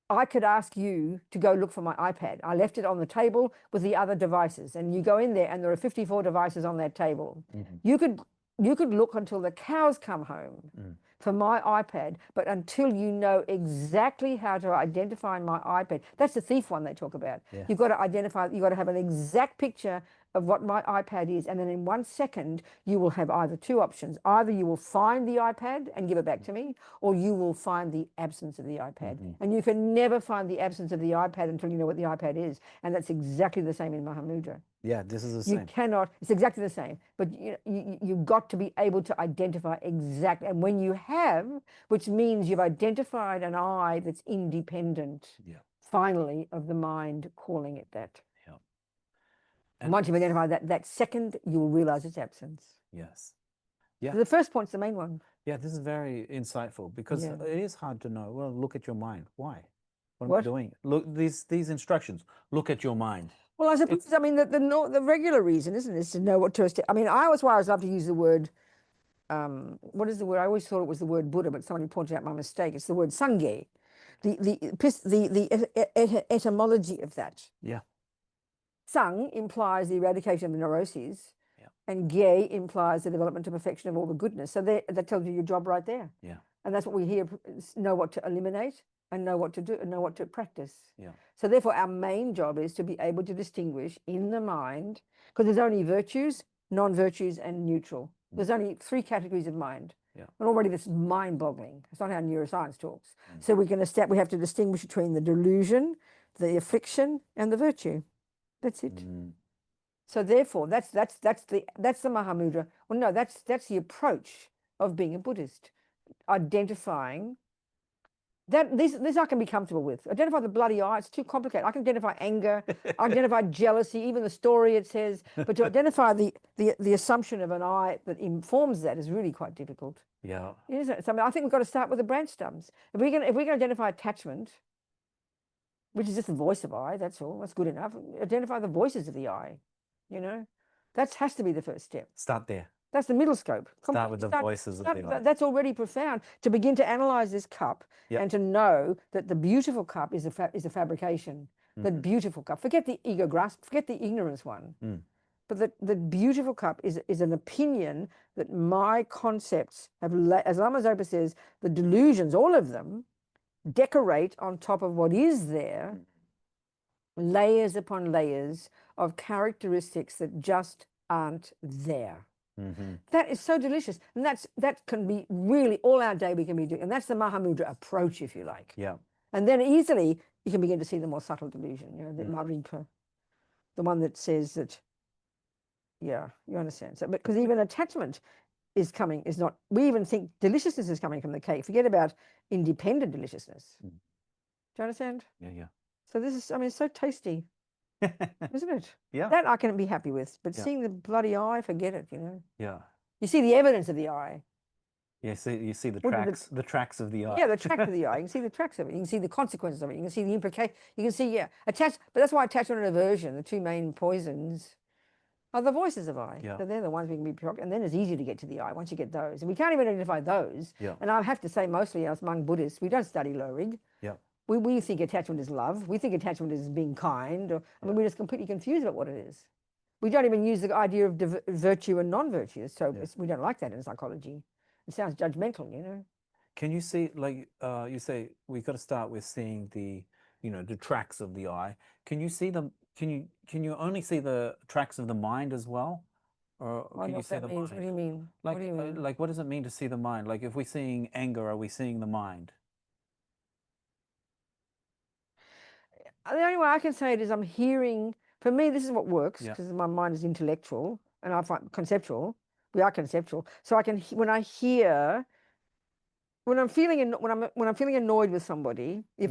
I could ask you to go look for my iPad. I left it on the table with the other devices, and you go in there and there are 54 devices on that table. Mm-hmm. You could look until the cows come home for my iPad, but until you know exactly how to identify my iPad, that's the thief one they talk about. Yeah. You've got to identify, you've got to have an exact picture of what my iPad is, and then in 1 second you will have either 2 options. Either you will find the iPad and give it back to me, or you will find the absence of the iPad. Mm-hmm. And you can never find the absence of the iPad until you know what the iPad is, and that's exactly the same in Mahamudra. Yeah, this is the same. You cannot, it's exactly the same, but you've got to be able to identify exactly, and when you have, which means you've identified an I that's independent, finally, of the mind calling it that. And once you've identified that second, you will realize its absence. Yes. Yeah. So the first point's the main one. Yeah, this is very insightful, because it is hard to know. Well, look at your mind. Why? What am I doing? Look, these instructions. Look at your mind. Well, I suppose, I mean, the regular reason, isn't it, is to know what to... I mean, I always love to use the word... what is the word? I always thought it was the word Buddha, but somebody pointed out my mistake. It's the word Sangye. The etymology of that. Yeah. Sang implies the eradication of the neuroses, and Gye implies the development to perfection of all the goodness. So that tells you your job right there. Yeah. And that's what we hear, know what to eliminate, and know what to do, and know what to practice. Yeah. So therefore, our main job is to be able to distinguish in the mind, because there's only virtues, non-virtues, and neutral. There's only 3 categories of mind. Yeah. And already this is mind-boggling. It's not how neuroscience talks. So we have to distinguish between the delusion, the affliction, and the virtue. That's it. So therefore, that's the Mahamudra. Well, no, that's the approach of being a Buddhist. Identifying that this I can be comfortable with. Identify the bloody eye, it's too complicated. I can identify anger, I identify jealousy, even the story it says. But to identify the assumption of an I that informs that is really quite difficult. Yeah. Isn't it? So I think we've got to start with the branch stubs. If we can identify attachment, which is just the voice of I, that's all. That's good enough. Identify the voices of the I, you know. That has to be the first step. Start there. That's the middle scope. Start with the voices of the I. That's already profound. To begin to analyze this cup and to know that the beautiful cup is a fabrication. The beautiful cup. Forget the ego grasp. Forget the ignorance one. But the beautiful cup is an opinion that my concepts have, as Lama Zopa says, the delusions, all of them, decorate on top of what is there, layers upon layers of characteristics that just aren't there. That is so delicious. And that can be really all our day we can be doing. And that's the Mahamudra approach, if you like. Yeah. And then easily you can begin to see the more subtle delusion, you know, the Maripa, the one that says that, yeah, you understand. So, because even attachment is not, we even think deliciousness is coming from the cake. Forget about independent deliciousness. Do you understand? Yeah, yeah. So this is, I mean, it's so tasty, isn't it? Yeah. That I can be happy with, but seeing the bloody eye, forget it, you know. Yeah. You see the evidence of the eye. Yeah, you see the tracks of the eye. Yeah, the tracks of the eye. You can see the tracks of it. You can see the consequences of it. You can see the implication. You can see, but that's why attachment and aversion, the two main poisons, are the voices of I. Yeah. So they're the ones we can be shocked. And then it's easy to get to the I once you get those. And we can't even identify those. Yeah. And I have to say, mostly us among Buddhists, we don't study Lorig. Yeah. We think attachment is love. We think attachment is being kind. Or, I mean, we're just completely confused about what it is. We don't even use the idea of virtue and non-virtue. So we don't like that in psychology. It sounds judgmental, you know. Can you see, like you say, we've got to start with seeing the, you know, the tracks of the eye. Can you see them? Can you only see the tracks of the mind as well, or can you see the mind? What do you mean? Like, what do you mean? Like, what does it mean to see the mind? Like, if we're seeing anger, are we seeing the mind? The only way I can say it is I'm hearing. For me, this is what works because my mind is intellectual and I find conceptual. We are conceptual, so I can when I hear. When I'm feeling annoyed with somebody, we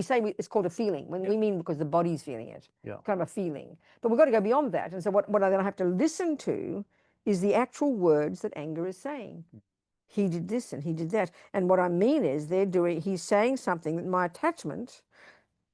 say it's called a feeling. When we mean because the body's feeling it, kind of a feeling. But we've got to go beyond that. And so what I'm going to have to listen to is the actual words that anger is saying. He did this and he did that. And what I mean is he's saying something that my attachment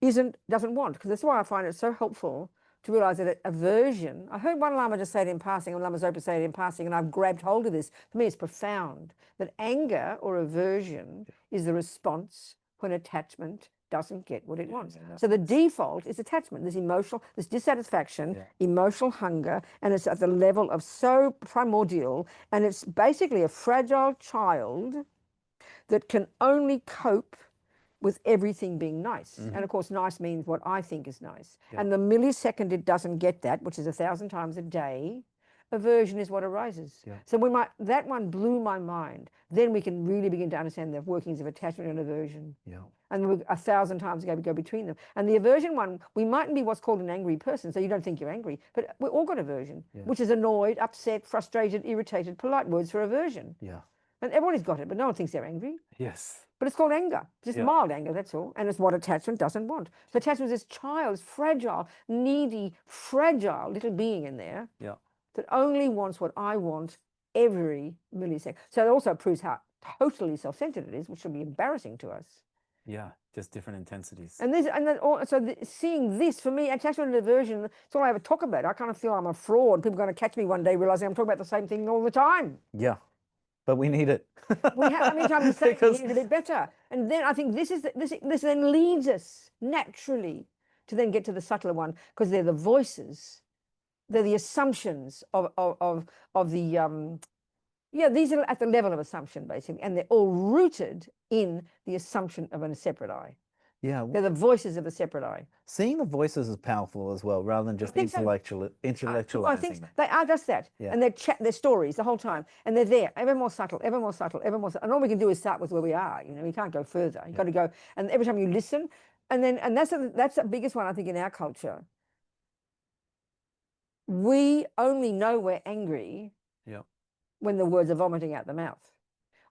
doesn't want. Because that's why I find it so helpful to realize that aversion. I heard one Lama just say it in passing, and Lama Zopa say it in passing, and I've grabbed hold of this. For me, it's profound. That anger or aversion is the response when attachment doesn't get what it wants. So the default is attachment. There's emotional, there's dissatisfaction, emotional hunger, and it's at the level of so primordial, and it's basically a fragile child that can only cope with everything being nice. And of course, nice means what I think is nice. And the millisecond it doesn't get that, which is 1,000 times a day, aversion is what arises. So when that one blew my mind, then we can really begin to understand the workings of attachment and aversion. And 1,000 times go between them. And the aversion one, we mightn't be what's called an angry person, so you don't think you're angry, but we all got aversion, which is annoyed, upset, frustrated, irritated, polite words for aversion. And everybody's got it, but no one thinks they're angry. But it's called anger, just mild anger, that's all. And it's what attachment doesn't want. So attachment is this child, friggile, needy, fragile little being in there that only wants what I want every millisecond. So it also proves how totally self-centered it is, which should be embarrassing to us. Just different intensities. And seeing this, for me, attachment and aversion, it's all I ever talk about. I kind of feel I'm a fraud. People are going to catch me one day realizing I'm talking about the same thing all the time. But we need it. How many times we say we need it a bit better? And then I think this then leads us naturally to then get to the subtler one, because they're the voices, they're the assumptions of the these are at the level of assumption basically, and they're all rooted in the assumption of a separate I. They're the voices of the separate I. Seeing the voices is powerful as well, rather than just intellectualizing I think they are just that. And they're stories the whole time. And they're there, ever more subtle, ever more subtle, ever more subtle. And all we can do is start with where we are. You know, we can't go further. You've got to go. And every time you listen, and that's the biggest one, I think, in our culture. We only know we're angry when the words are vomiting out the mouth.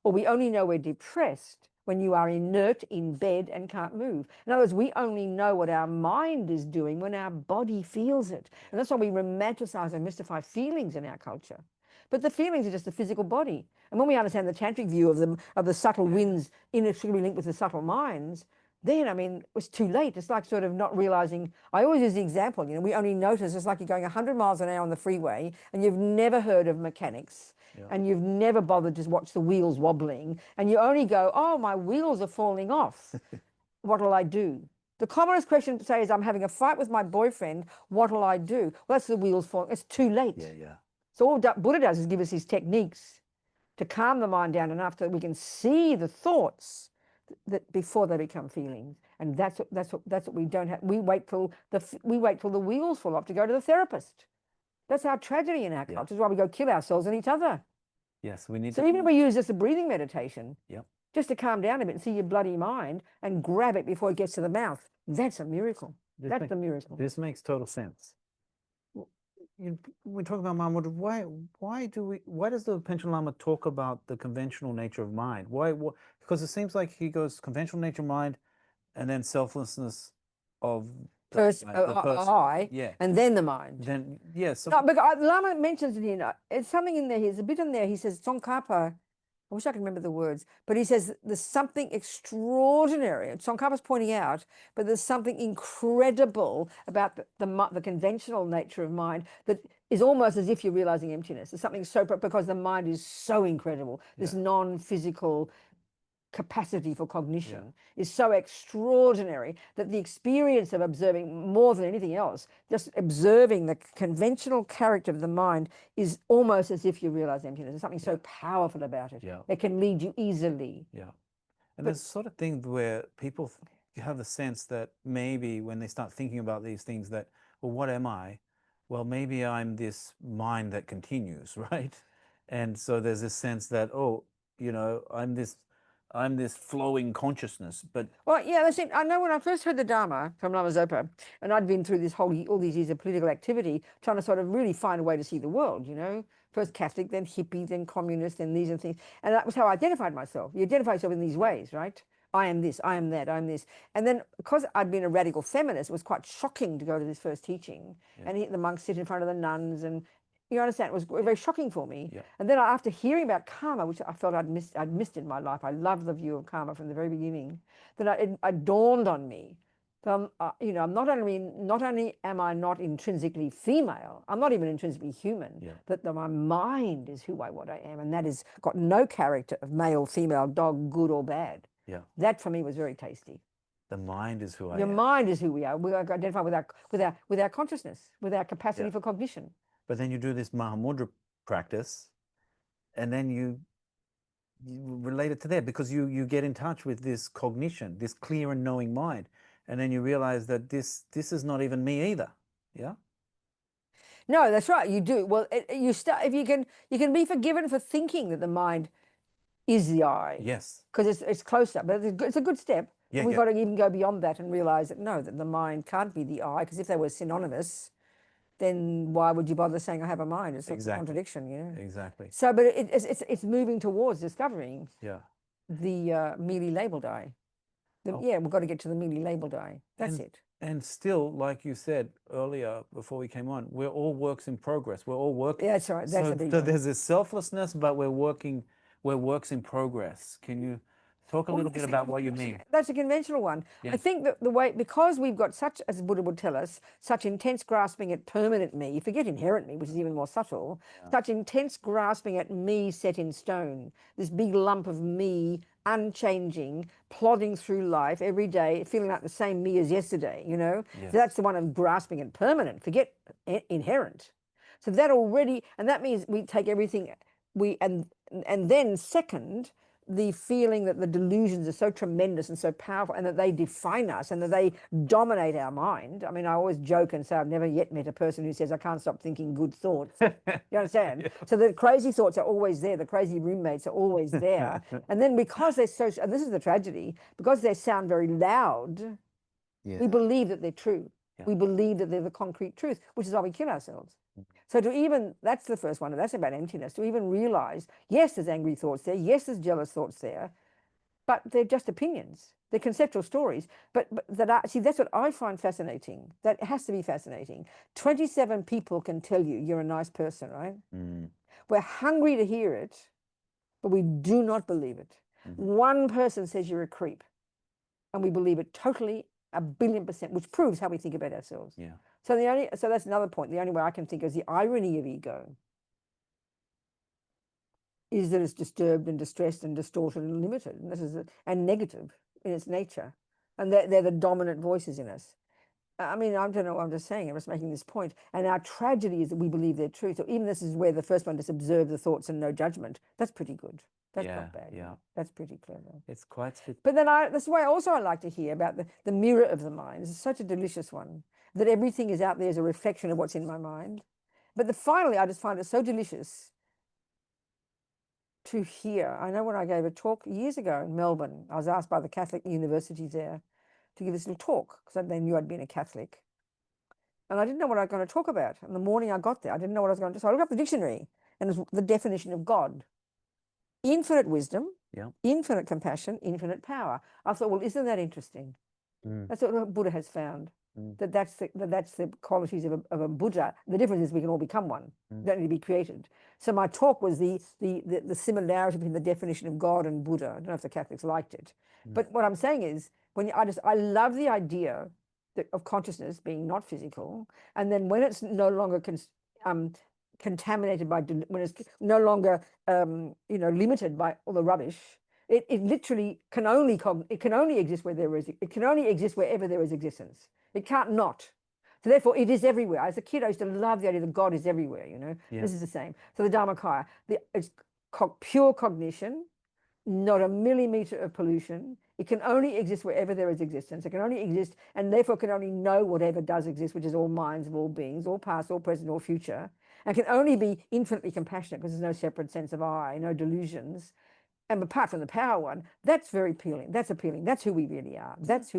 Or we only know we're depressed when you are inert in bed and can't move. In other words, we only know what our mind is doing when our body feels it. And that's why we romanticize and mystify feelings in our culture. But the feelings are just the physical body. And when we understand the tantric view of them, of the subtle winds inextricably linked with the subtle minds, then, I mean, it's too late. It's like sort of not realizing. I always use the example, you know, we only notice it's like you're going 100 miles an hour on the freeway and you've never heard of mechanics. And you've never bothered to watch the wheels wobbling, and you only go, oh, my wheels are falling off. What'll I do? The commonest question to say is, I'm having a fight with my boyfriend. What'll I do? Well, that's the wheels falling. It's too late. So all Buddha does is give us his techniques to calm the mind down enough that we can see the thoughts that before they become feelings. And that's what we don't have. We wait till the wheels fall off to go to the therapist. That's our tragedy in our Yeah. culture. Is why we go kill ourselves and each other. Yes, we need So to. even if we use just a breathing meditation, Yep. just to calm down a bit and see your bloody mind and grab it before it gets to the mouth, that's a miracle. That's a miracle. This makes total sense. We talk about Mahamudra. Why does the Panchen Lama talk about the conventional nature of mind? Why? Because it seems like he goes conventional nature of mind, and then selflessness of First, the person. I, Yeah, and then the mind. then yes. No, because Lama mentions it in it's something in there. He's a bit in there. He says Tsongkhapa. I wish I could remember the words, but he says there's something extraordinary. Tsongkhapa's pointing out, but there's something incredible about the conventional nature of mind that is almost as if you're realizing emptiness. There's something so, because the mind is so incredible. This non-physical capacity for cognition is so extraordinary that the experience of observing, more than anything else, just observing the conventional character of the mind is almost as if you realize emptiness. There's something so powerful about it. Yeah. It can lead you easily. Yeah. And there's sort of thing where people have the sense that maybe when they start thinking about these things that, well, what am I? Well, maybe I'm this mind that continues, right? And so there's this sense that, oh, you know, I'm this flowing consciousness. But well, yeah, that's it. I know when I first heard the Dharma from Lama Zopa, and I'd been through all these years of political activity, trying to sort of really find a way to see the world, you know, first Catholic, then hippie, then communist, then these and things. And that was how I identified myself. You identify yourself in these ways, right? I am this, I am that, I am this. And then because I'd been a radical feminist, it was quite shocking to go to this first teaching and the monks sit in front of the nuns, and you understand, it was very shocking for me. Yeah. And then after hearing about karma, which I felt I'd missed in my life, I loved the view of karma from the very beginning, then it dawned on me that you know, not only am I not intrinsically female, I'm not even intrinsically human, but that my mind is what I am, and that has got no character of male, female, dog, good or bad. Yeah. That for me was very tasty. The mind is who I am. Your mind is who we are. We identify with our consciousness, with our capacity for cognition. But then you do this Mahamudra practice, and then you relate it to that, because you get in touch with this cognition, this clear and knowing mind, and then you realize that this is not even me either. Yeah. No, that's right. You do. Well, you start, if you can be forgiven for thinking that the mind is the I. Yes. Because it's closer, but it's a good step. Yeah, we've got to even go beyond that and realize that no, that the mind can't be the I, because if they were synonymous, then why would you bother saying I have a mind? It's a contradiction, you know. Exactly. So, but it's moving towards discovering the merely labeled I. Yeah, we've got to get to the merely labeled I. That's it. And still, like you said earlier before we came on, we're all works in progress. We're all working. Yeah, that's right. That's the big one. There's this selflessness, but we're works in progress. Can you talk a little bit about what you mean? That's a conventional one. I think that the way, because we've got such, as Buddha would tell us, such intense grasping at permanent me, forget inherent me, which is even more subtle, such intense grasping at me set in stone, this big lump of me, unchanging, plodding through life every day, feeling like the same me as yesterday, you know? So that's the one of grasping at permanent, forget inherent. So that already, and that means we take everything, and then second, the feeling that the delusions are so tremendous and so powerful, and that they define us and that they dominate our mind. I mean, I always joke and say I've never yet met a person who says I can't stop thinking good thoughts. You understand? So the crazy thoughts are always there. The crazy roommates are always there. And then because they're so, and this is the tragedy, because they sound very loud, we believe that they're true. We believe that they're the concrete truth, which is why we kill ourselves. So to even, that's the first one, and that's about emptiness, to even realize, yes, there's angry thoughts there, yes, there's jealous thoughts there, but they're just opinions. They're conceptual stories. But see, that's what I find fascinating. That has to be fascinating. 27 people can tell you you're a nice person, right? We're hungry to hear it, but we do not believe it. One person says you're a creep, and we believe it totally, 1,000,000,000%, which proves how we think about ourselves. So that's another point. The only way I can think is the irony of ego is that it's disturbed and distressed and distorted and limited, and negative in its nature, and they're the dominant voices in us. I mean, I don't know what I'm just saying. I'm just making this point. And our tragedy is that we believe they're true. So even this is where the first one, just observe the thoughts and no judgment. That's pretty good. That's not bad. That's pretty clever. It's quite. But then that's why I like to hear about the mirror of the mind. It's such a delicious one, that everything is out there as a reflection of what's in my mind. But finally, I just find it so delicious to hear. I know when I gave a talk years ago in Melbourne, I was asked by the Catholic universities there to give this little talk because they knew I'd been a Catholic. And I didn't know what I was going to talk about. And the morning I got there, I didn't know what I was going to do. So I looked up the dictionary and it was the definition of God. Infinite wisdom, infinite compassion, infinite power. I thought, well, isn't that interesting? That's what Buddha has found. That's the qualities of a Buddha. The difference is we can all become one. You don't need to be created. So my talk was the similarity between the definition of God and Buddha. I don't know if the Catholics liked it. But what I'm saying is, I love the idea of consciousness being not physical, and then when it's no longer contaminated by, when it's no longer limited by all the rubbish, it literally can only exist where there is. It can only exist wherever there is existence. It can't not. So therefore, it is everywhere. As a kid, I used to love the idea that God is everywhere. This is the same. So the Dharmakaya, it's pure cognition, not a millimeter of pollution. It can only exist wherever there is existence. It can only exist, and therefore can only know whatever does exist, which is all minds of all beings, all past, all present, all future, and can only be infinitely compassionate because there's no separate sense of I, no delusions. And apart from the power one, that's very appealing. That's appealing. That's who we really are. That's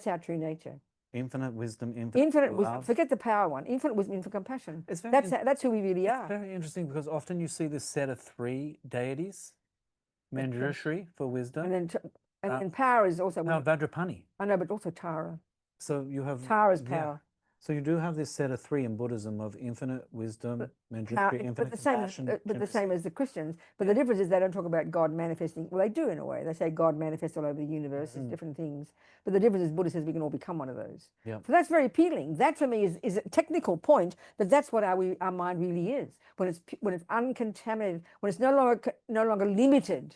our true nature. Infinite wisdom, infinite wisdom. Forget the power one. Infinite wisdom, infinite compassion. That's who we really are. It's very interesting because often you see this set of 3 deities. Manjushri for wisdom. And then power is also... No, Vajrapani. I know, but also Tara. So you have... Tara's power. So you do have this set of 3 in Buddhism of infinite wisdom, Manjushri, infinite compassion. But the same as the Christians. But the difference is they don't talk about God manifesting. Well, they do in a way. They say God manifests all over the universe as different things. But the difference is Buddha says we can all become one of those. So that's very appealing. That for me is a technical point that that's what our mind really is. When it's uncontaminated, when it's no longer limited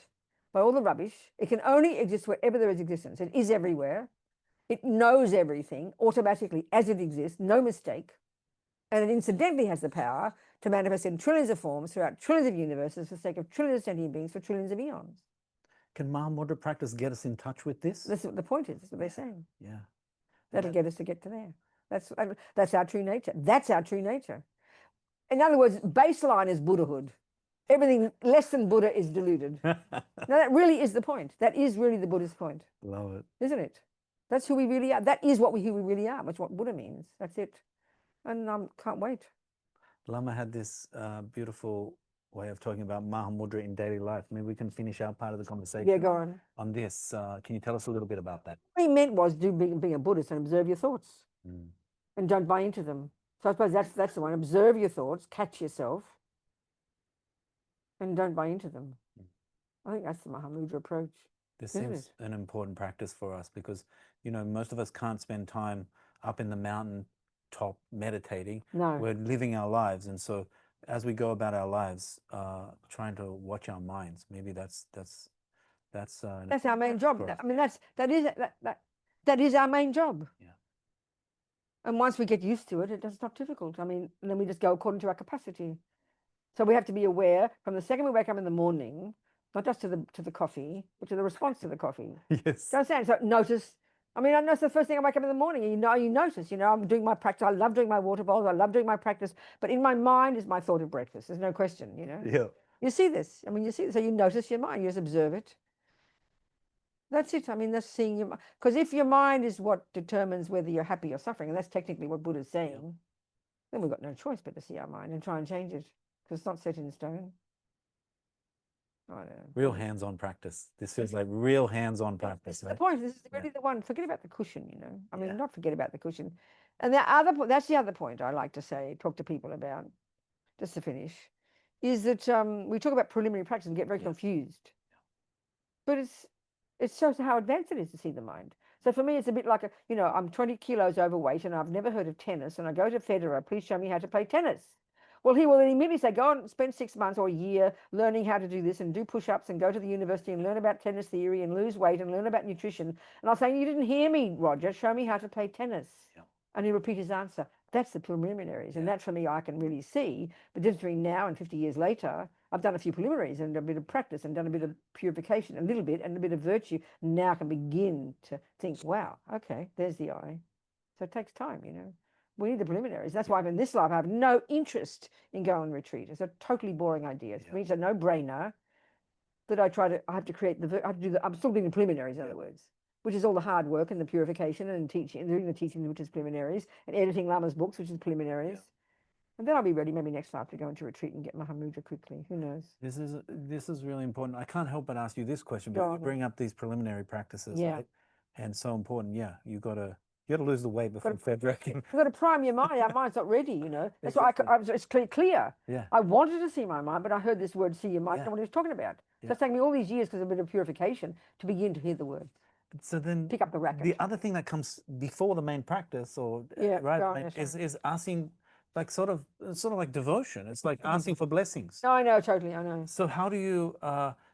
by all the rubbish, it can only exist wherever there is existence. It is everywhere. It knows everything automatically as it exists, no mistake. And it incidentally has the power to manifest in trillions of forms throughout trillions of universes for the sake of trillions of sentient beings for trillions of eons. Can Mahamudra practice get us in touch with this? That's what the point is. That's what they're saying. Yeah. That'll get us to get to there. That's our true nature. That's our true nature. In other words, baseline is Buddhahood. Everything less than Buddha is deluded. Now, that really is the point. That is really the Buddhist point. Love it. Isn't it? That's who we really are. That is who we really are. That's what Buddha means. That's it. And I can't wait. Lama had this beautiful way of talking about Mahamudra in daily life. Maybe we can finish our part of the conversation. Yeah, go on this. Can you tell us a little bit about that? What he meant was being a Buddhist and observe your thoughts and don't buy into them. So I suppose that's the one. Observe your thoughts, catch yourself, and don't buy into them. I think that's the Mahamudra approach. This seems an important practice for us because, most of us can't spend time up in the mountain top meditating. No. We're living our lives. And so as we go about our lives, trying to watch our minds, maybe that's our main job. I mean, that is our main job. Yeah. And once we get used to it, it's not difficult. I mean, and then we just go according to our capacity. So we have to be aware from the second we wake up in the morning, not just to the coffee, but to the response to the coffee. Yes. Do you understand? So notice. I mean, I know it's the first thing I wake up in the morning. You notice. I'm doing my practice. I love doing my water bowls. I love doing my practice. But in my mind is my thought of breakfast. There's no question. Yeah. You see this. I mean, you see this. So you notice your mind. You just observe it. That's it. I mean, that's seeing your mind. Because if your mind is what determines whether you're happy or suffering, and that's technically what Buddha's saying, then we've got no choice but to see our mind and try and change it because it's not set in stone. I don't know. Real hands-on practice. This feels like real hands-on practice. That's the point. This is really the one. Forget about the cushion, I mean, not forget about the cushion. And that's the other point I like to say, talk to people about, just to finish, is that we talk about preliminary practice and get very confused. But it shows how advanced it is to see the mind. So for me, it's a bit like I'm 20 kilos overweight and I've never heard of tennis, and I go to Federer, please show me how to play tennis. Well, he will then immediately say, go and spend 6 months or a year learning how to do this and do push-ups and go to the university and learn about tennis theory and lose weight and learn about nutrition. And I'll say, you didn't hear me, Roger. Show me how to play tennis. Yeah. And he'll repeat his answer. That's the preliminaries. And that, for me, I can really see. But just between now and 50 years later, I've done a few preliminaries and a bit of practice and done a bit of purification, a little bit, and a bit of virtue. Now I can begin to think, wow, okay, there's the I. So it takes time, We need the preliminaries. That's why in this life I have no interest in going on retreat. It's a totally boring idea. For me, it's a no-brainer that I have to create I'm still doing the preliminaries, in other words, which is all the hard work and the purification and teaching and doing the teaching, which is preliminaries, and editing Lama's books, which is preliminaries. And then I'll be ready maybe next life to go into retreat and get Mahamudra quickly. Who knows? This is really important. I can't help but ask you this question, but you bring up these preliminary practices, right? And so important. Yeah, you gotta lose the weight before February. You've got to prime your mind. Our mind's not ready, you know. That's why it's clear. Yeah. I wanted to see my mind, but I heard this word, see your mind, I don't know what he was talking about. So it's taken me all these years because of a bit of purification to begin to hear the word. So then pick up the racket. The other thing that comes before the main practice, or is asking, like sort of like devotion. It's like asking for blessings. No, I know, totally, I know. So how do you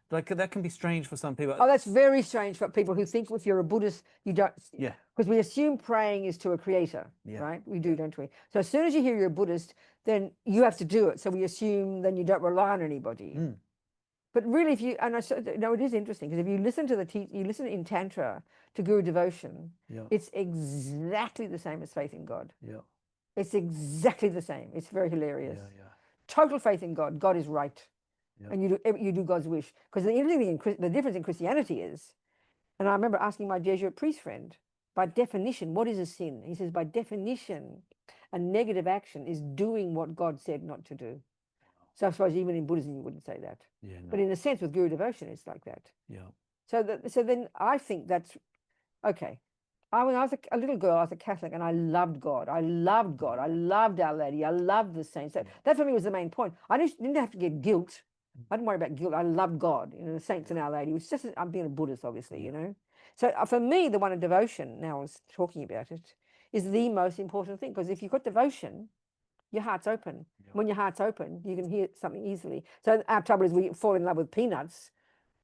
like that can be strange for some people. Oh, that's very strange for people who think if you're a Buddhist, you don't. Yeah. Because we assume praying is to a creator, right? We do, don't we? So as soon as you hear you're a Buddhist, then you have to do it. So we assume then you don't rely on anybody. Mm. But really, if you it is interesting because if you listen to you listen in Tantra to Guru devotion, it's exactly the same as faith in God. Yeah. It's exactly the same. It's very hilarious. Yeah. Total faith in God. God is right. And you do God's wish. Because the interesting thing, the difference in Christianity is, and I remember asking my Jesuit priest friend, by definition, what is a sin? He says, by definition, a negative action is doing what God said not to do. So I suppose even in Buddhism you wouldn't say that. Yeah, no. But in a sense with Guru devotion it's like that. Yeah. So then I think that's okay. When I was a little girl, I was a Catholic and I loved God. I loved God. I loved Our Lady. I loved the saints. That for me was the main point. I didn't have to get guilt. I didn't worry about guilt. I loved God, the saints and Our Lady. It was just, I'm being a Buddhist, obviously, So for me, the one of devotion, now I was talking about it, is the most important thing. Because if you've got devotion, your heart's open. Yeah. When your heart's open, you can hear something easily. So our trouble is we fall in love with peanuts.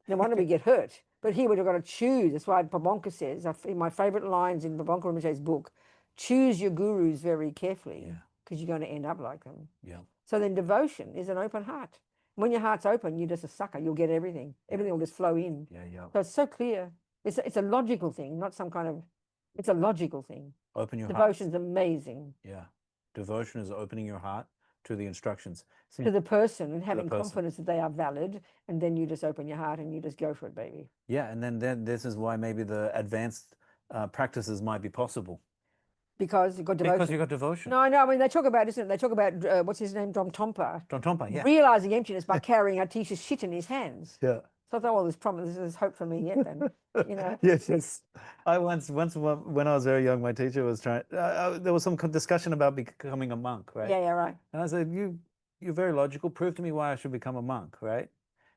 No wonder we get hurt. But here we've got to choose. That's why Prabhupada says, in my favorite lines in Prabhupada Rinpoche's book, choose your gurus very carefully because you're going to end up like them. Yeah. So then devotion is an open heart. When your heart's open, you're just a sucker. You'll get everything. Everything will just flow in. Yeah. So it's so clear. It's a logical thing, not some kind of, it's a logical thing. Open your heart. Devotion's amazing. Yeah. Devotion is opening your heart to the instructions. To the person and having confidence that they are valid, and then you just open your heart and you just go for it, baby. Yeah, and then this is why maybe the advanced practices might be possible. Because you've got devotion. Because you've got devotion. No, I know. I mean, they talk about, isn't it? They talk about, what's his name? Dom Tompa. Dom Tompa, yeah. Realizing emptiness by carrying Atisha's shit in his hands. Yeah. So I thought, well, there's hope for me yet then, Yes. I once when I was very young, my teacher was trying, there was some discussion about becoming a monk, right? Yeah, right. And I said, you're very logical. Prove to me why I should become a monk, right?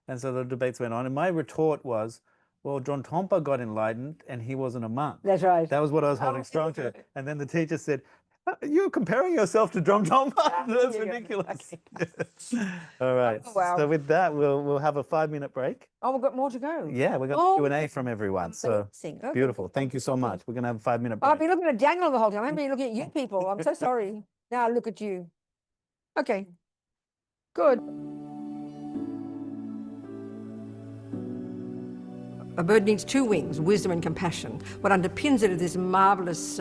And so the debates went on. And my retort was, well, John Tompa got enlightened and he wasn't a monk. That's right. That was what I was holding strong to. And then the teacher said, you're comparing yourself to John Tompa? That's ridiculous. Okay. All right. Oh, wow. So with that, we'll have a 5-minute break. Oh, we've got more to go. Yeah, we've got Q&A from everyone. So beautiful. Thank you so much. We're going to have a 5-minute break. I've been looking at Daniel the whole time. I haven't been looking at you people. I'm so sorry. Now I look at you. Okay. Good. A bird needs 2 wings, wisdom and compassion. What underpins it is this marvelous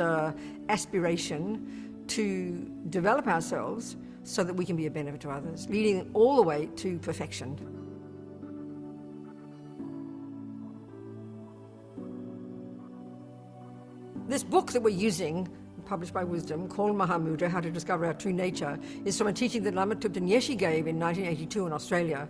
aspiration to develop ourselves so that we can be a benefit to others, leading all the way to perfection. This book that we're using, published by Wisdom, called Mahamudra, How to Discover Our True Nature, is from a teaching that Lama Yeshe gave in 1982 in Australia.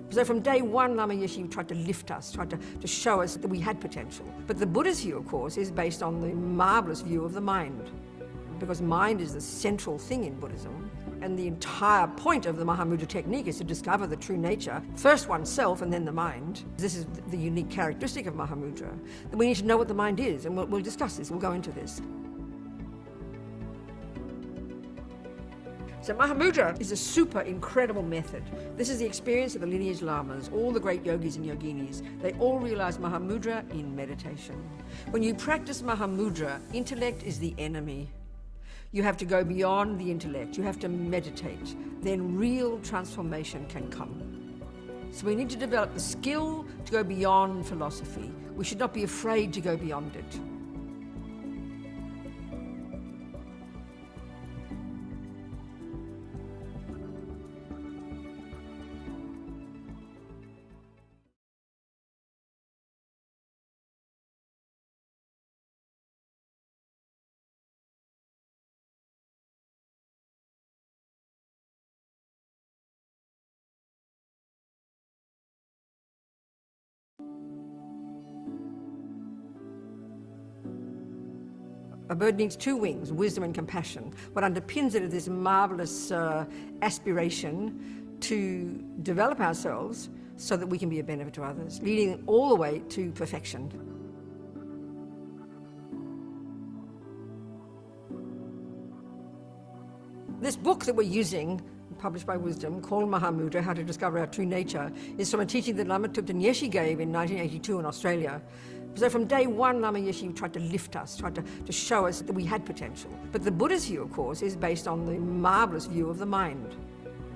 So from day one, Lama Yeshe tried to lift us, tried to show us that we had potential. But the Buddhist view, of course, is based on the marvelous view of the mind, because mind is the central thing in Buddhism. And the entire point of the Mahamudra technique is to discover the true nature, first oneself and then the mind. This is the unique characteristic of Mahamudra. That we need to know what the mind is, and we'll discuss this, we'll go into this. So Mahamudra is a super incredible method. This is the experience of the lineage lamas, all the great yogis and yoginis. They all realize Mahamudra in meditation. When you practice Mahamudra, intellect is the enemy. You have to go beyond the intellect. You have to meditate. Then real transformation can come. So we need to develop the skill to go beyond philosophy. We should not be afraid to go beyond it. A bird needs two wings, wisdom and compassion. What underpins it is this marvelous aspiration to develop ourselves so that we can be a benefit to others, leading all the way to perfection. This book that we're using, published by Wisdom, called Mahamudra, How to Discover Our True Nature, is from a teaching that Lama Yeshe gave in 1982 in Australia. So from day one, Lama Yeshe tried to lift us, tried to show us that we had potential. But the Buddhist view, of course, is based on the marvelous view of the mind,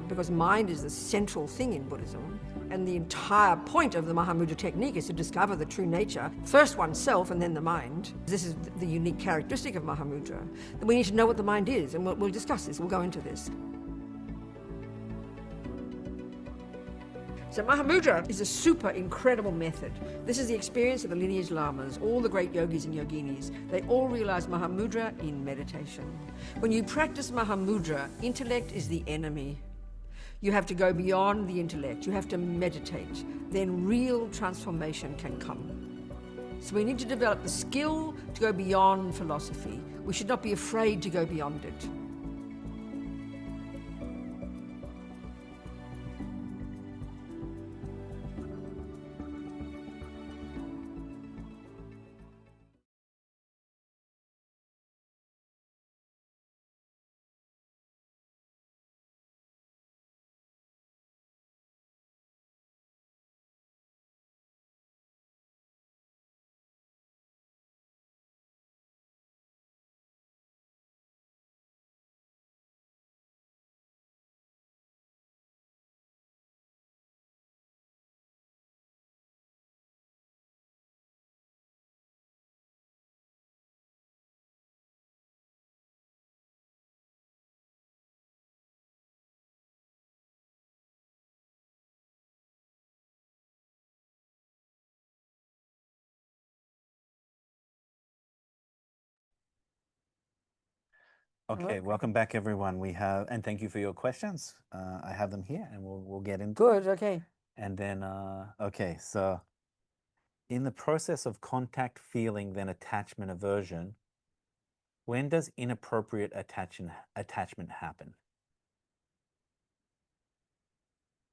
because mind is the central thing in Buddhism. And the entire point of the Mahamudra technique is to discover the true nature, first oneself and then the mind. This is the unique characteristic of Mahamudra, that we need to know what the mind is, and we'll discuss this, we'll go into this. So Mahamudra is a super incredible method. This is the experience of the lineage lamas, all the great yogis and yoginis. They all realize Mahamudra in meditation. When you practice Mahamudra, intellect is the enemy. You have to go beyond the intellect. You have to meditate. Then real transformation can come. So we need to develop the skill to go beyond philosophy. We should not be afraid to go beyond it. Okay, welcome back, everyone. We have, and thank you for your questions. I have them here, and we'll get into. Good. Okay. And then, okay, so in the process of contact, feeling, then attachment, aversion, when does inappropriate attachment happen?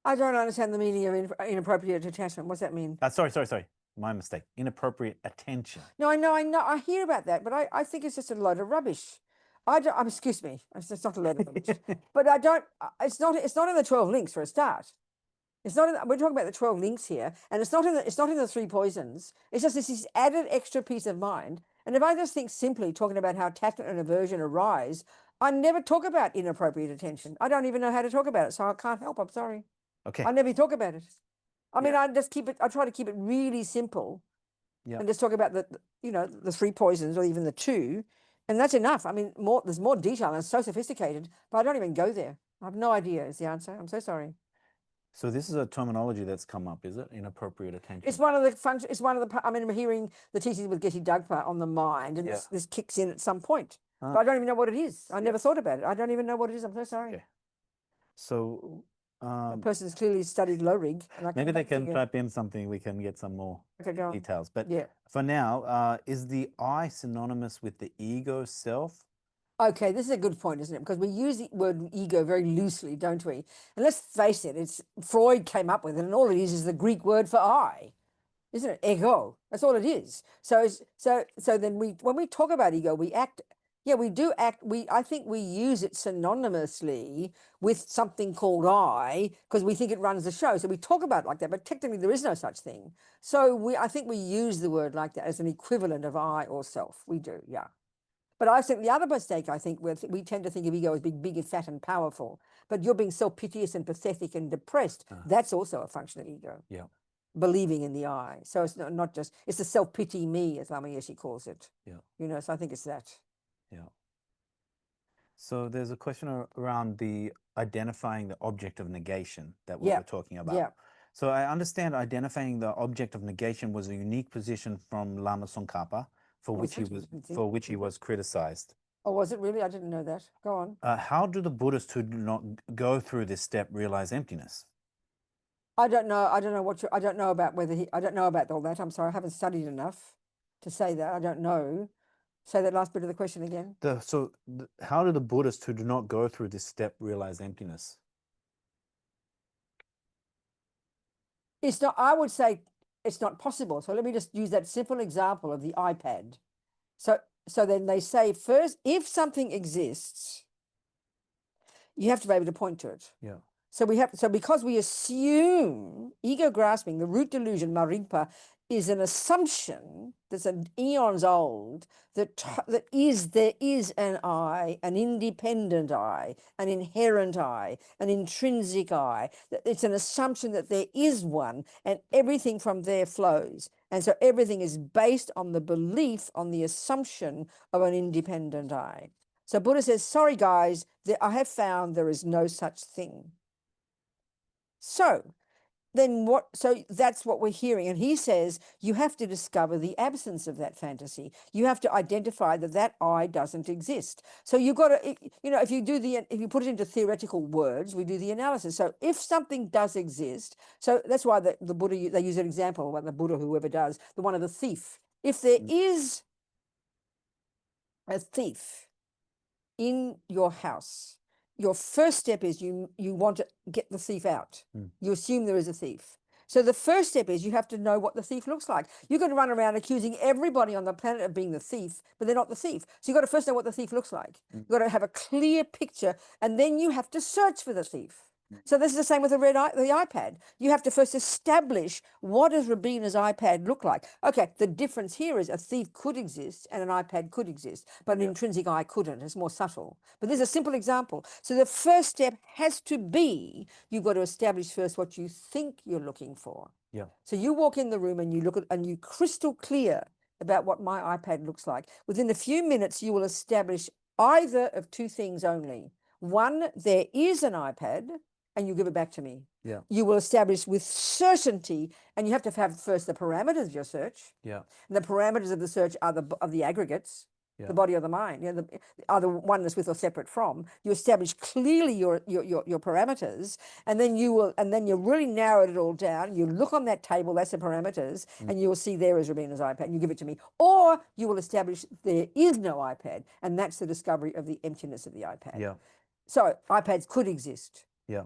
I don't understand the meaning of inappropriate attachment. What's that mean? Sorry. My mistake. Inappropriate attention. No, I know. I hear about that, but I think it's just a load of rubbish. Excuse me. It's not a load of rubbish. But I don't. It's not in the 12 links for a start. It's not. We're talking about the 12 links here, and it's not in the 3 poisons. It's just this added extra peace of mind. And if I just think simply talking about how attachment and aversion arise, I never talk about inappropriate attention. I don't even know how to talk about it, so I can't help. I'm sorry. Okay. I never talk about it. I mean, I try to keep it really simple, and just talk about the 3 poisons or even the 2, and that's enough. I mean, there's more detail and it's so sophisticated, but I don't even go there. I have no idea is the answer. I'm so sorry. So this is a terminology that's come up, is it? Inappropriate attention. It's one of the functions. It's one of the. I mean, I'm hearing the teachings with Geshe Dagpa on the mind, and this kicks in at some point. But I don't even know what it is. I never thought about it. I don't even know what it is. I'm so sorry. Okay. So. That person's clearly studied low rig. Maybe they can type in something, we can get some more details. But for now, is the I synonymous with the ego self? Okay, this is a good point, isn't it? Because we use the word ego very loosely, don't we? And let's face it, it's Freud came up with it, and all it is the Greek word for I, isn't it? Ego. That's all it is. So then when we talk about ego, we act. Yeah, we do act. I think we use it synonymously with something called I because we think it runs the show. So we talk about it like that, but technically there is no such thing. So I think we use the word like that as an equivalent of I or self. We do, yeah. But I think the other mistake, I think, we tend to think of ego as being big and fat and powerful. But you're being self-piteous and pathetic and depressed. That's also a function of ego. Yeah. Believing in the I. So it's not just, it's the self-pity me, as Lama Yeshe calls it. Yeah. So I think it's that. Yeah. So there's a question around the identifying the object of negation that we were talking about. Yeah. So I understand identifying the object of negation was a unique position from Lama Tsongkhapa, for which he was criticized. Oh, was it really? I didn't know that. Go on. How do the Buddhists who do not go through this step realize emptiness? I don't know. I don't know about I don't know about all that. I'm sorry. I haven't studied enough to say that. I don't know. Say that last bit of the question again. How do the Buddhists who do not go through this step realize emptiness? It's not, I would say it's not possible. So let me just use that simple example of the iPad. So then they say first, if something exists, you have to be able to point to it. Yeah. So because we assume ego grasping, the root delusion, Marimpa, is an assumption that's an eons old that there is an I, an independent I, an inherent I, an intrinsic I. It's an assumption that there is one, and everything from there flows. And so everything is based on the belief, on the assumption of an independent I. So Buddha says, sorry guys, I have found there is no such thing. So then so that's what we're hearing. And he says, you have to discover the absence of that fantasy. You have to identify that I doesn't exist. So you've got to, if you put it into theoretical words, we do the analysis. So if something does exist, so that's why the Buddha, they use an example, what the Buddha, whoever does, the one of the thief. If there is a thief in your house, your first step is you want to get the thief out. You assume there is a thief. So the first step is you have to know what the thief looks like. You're going to run around accusing everybody on the planet of being the thief, but they're not the thief. So you've got to first know what the thief looks like. You've got to have a clear picture, and then you have to search for the thief. So this is the same with the iPad. You have to first establish, what does Robina's iPad look like? Okay, the difference here is a thief could exist and an iPad could exist, but an intrinsic I couldn't. It's more subtle. But there's a simple example. So the first step has to be, you've got to establish first what you think you're looking for. Yeah. So you walk in the room and you look at, and you're crystal clear about what my iPad looks like. Within a few minutes, you will establish either of two things only. One, there is an iPad, and you give it back to me. Yeah. You will establish with certainty, and you have to have first the parameters of your search. Yeah. And the parameters of the search are the aggregates, the body or the mind, are the oneness with or separate from. You establish clearly your parameters, and then you really narrowed it all down. You look on that table, that's the parameters, and you will see there is Robina's iPad, and you give it to me. Or you will establish there is no iPad, and that's the discovery of the emptiness of the iPad. Yeah. So iPads could exist. Yeah.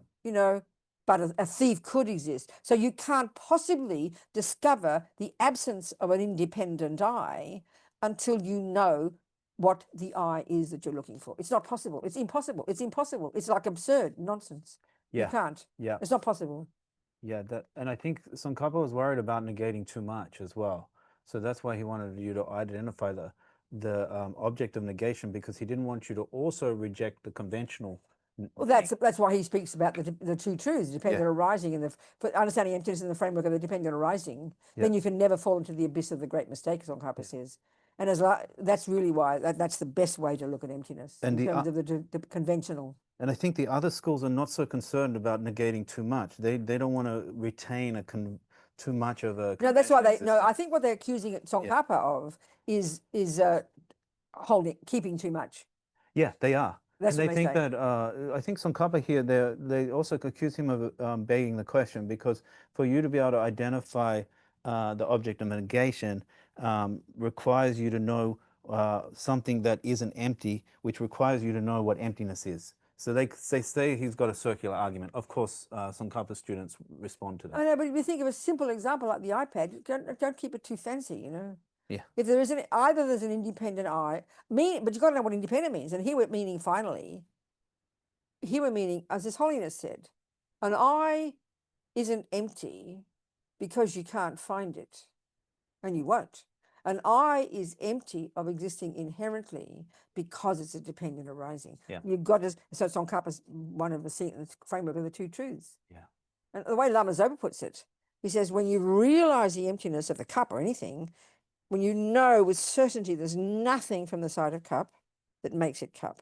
But a thief could exist. So you can't possibly discover the absence of an independent I until you know what the I is that you're looking for. It's not possible. It's impossible. It's impossible. It's like absurd nonsense. Yeah. You can't. Yeah. It's not possible. Yeah. And I think Tsongkhapa was worried about negating too much as well. So that's why he wanted you to identify the object of negation, because he didn't want you to also reject the conventional. Well, that's why he speaks about the two truths, dependent arising, and for understanding emptiness in the framework of the dependent arising. Then you can never fall into the abyss of the great mistake, as Tsongkhapa says. And that's really why that's the best way to look at emptiness in terms of the conventional. And I think the other schools are not so concerned about negating too much. They don't want to retain too much of a. No, that's why I think what they're accusing Tsongkhapa of is keeping too much. Yeah, they are. That's and what they think say. that I think Tsongkhapa here they also accuse him of begging the question, because for you to be able to identify the object of negation requires you to know something that isn't empty, which requires you to know what emptiness is. So they say he's got a circular argument. Of course, Tsongkhapa students respond to that. I know, but if you think of a simple example like the iPad, don't keep it too fancy, Yeah. If there isn't, either there's an independent I, but you've got to know what independent means. And here we're meaning, finally, as His Holiness said, an I isn't empty because you can't find it, and you won't. An I is empty of existing inherently because it's a dependent arising. Yeah. You've got to, so Tsongkhapa's one of the framework of the two truths. Yeah. And the way Lama Zopa puts it, he says, when you realize the emptiness of the cup or anything, when you know with certainty there's nothing from the side of cup that makes it cup,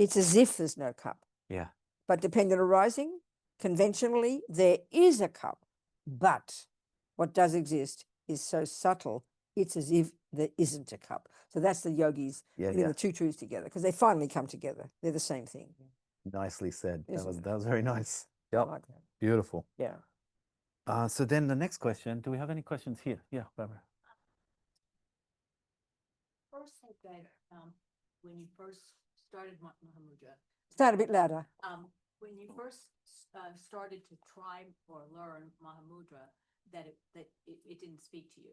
it's as if there's no cup. Yeah. But dependent arising, conventionally, there is a cup. But what does exist is so subtle, it's as if there isn't a cup. So that's the yogis putting the two truths together, because they finally come together. They're the same thing. Nicely said. That was very nice. Yep. I like that. Beautiful. Yeah. So then the next question, do we have any questions here? Yeah, Barbara. First thing that when you first started Mahamudra, Stand a bit louder. when you first started to try or learn Mahamudra, that it didn't speak to you.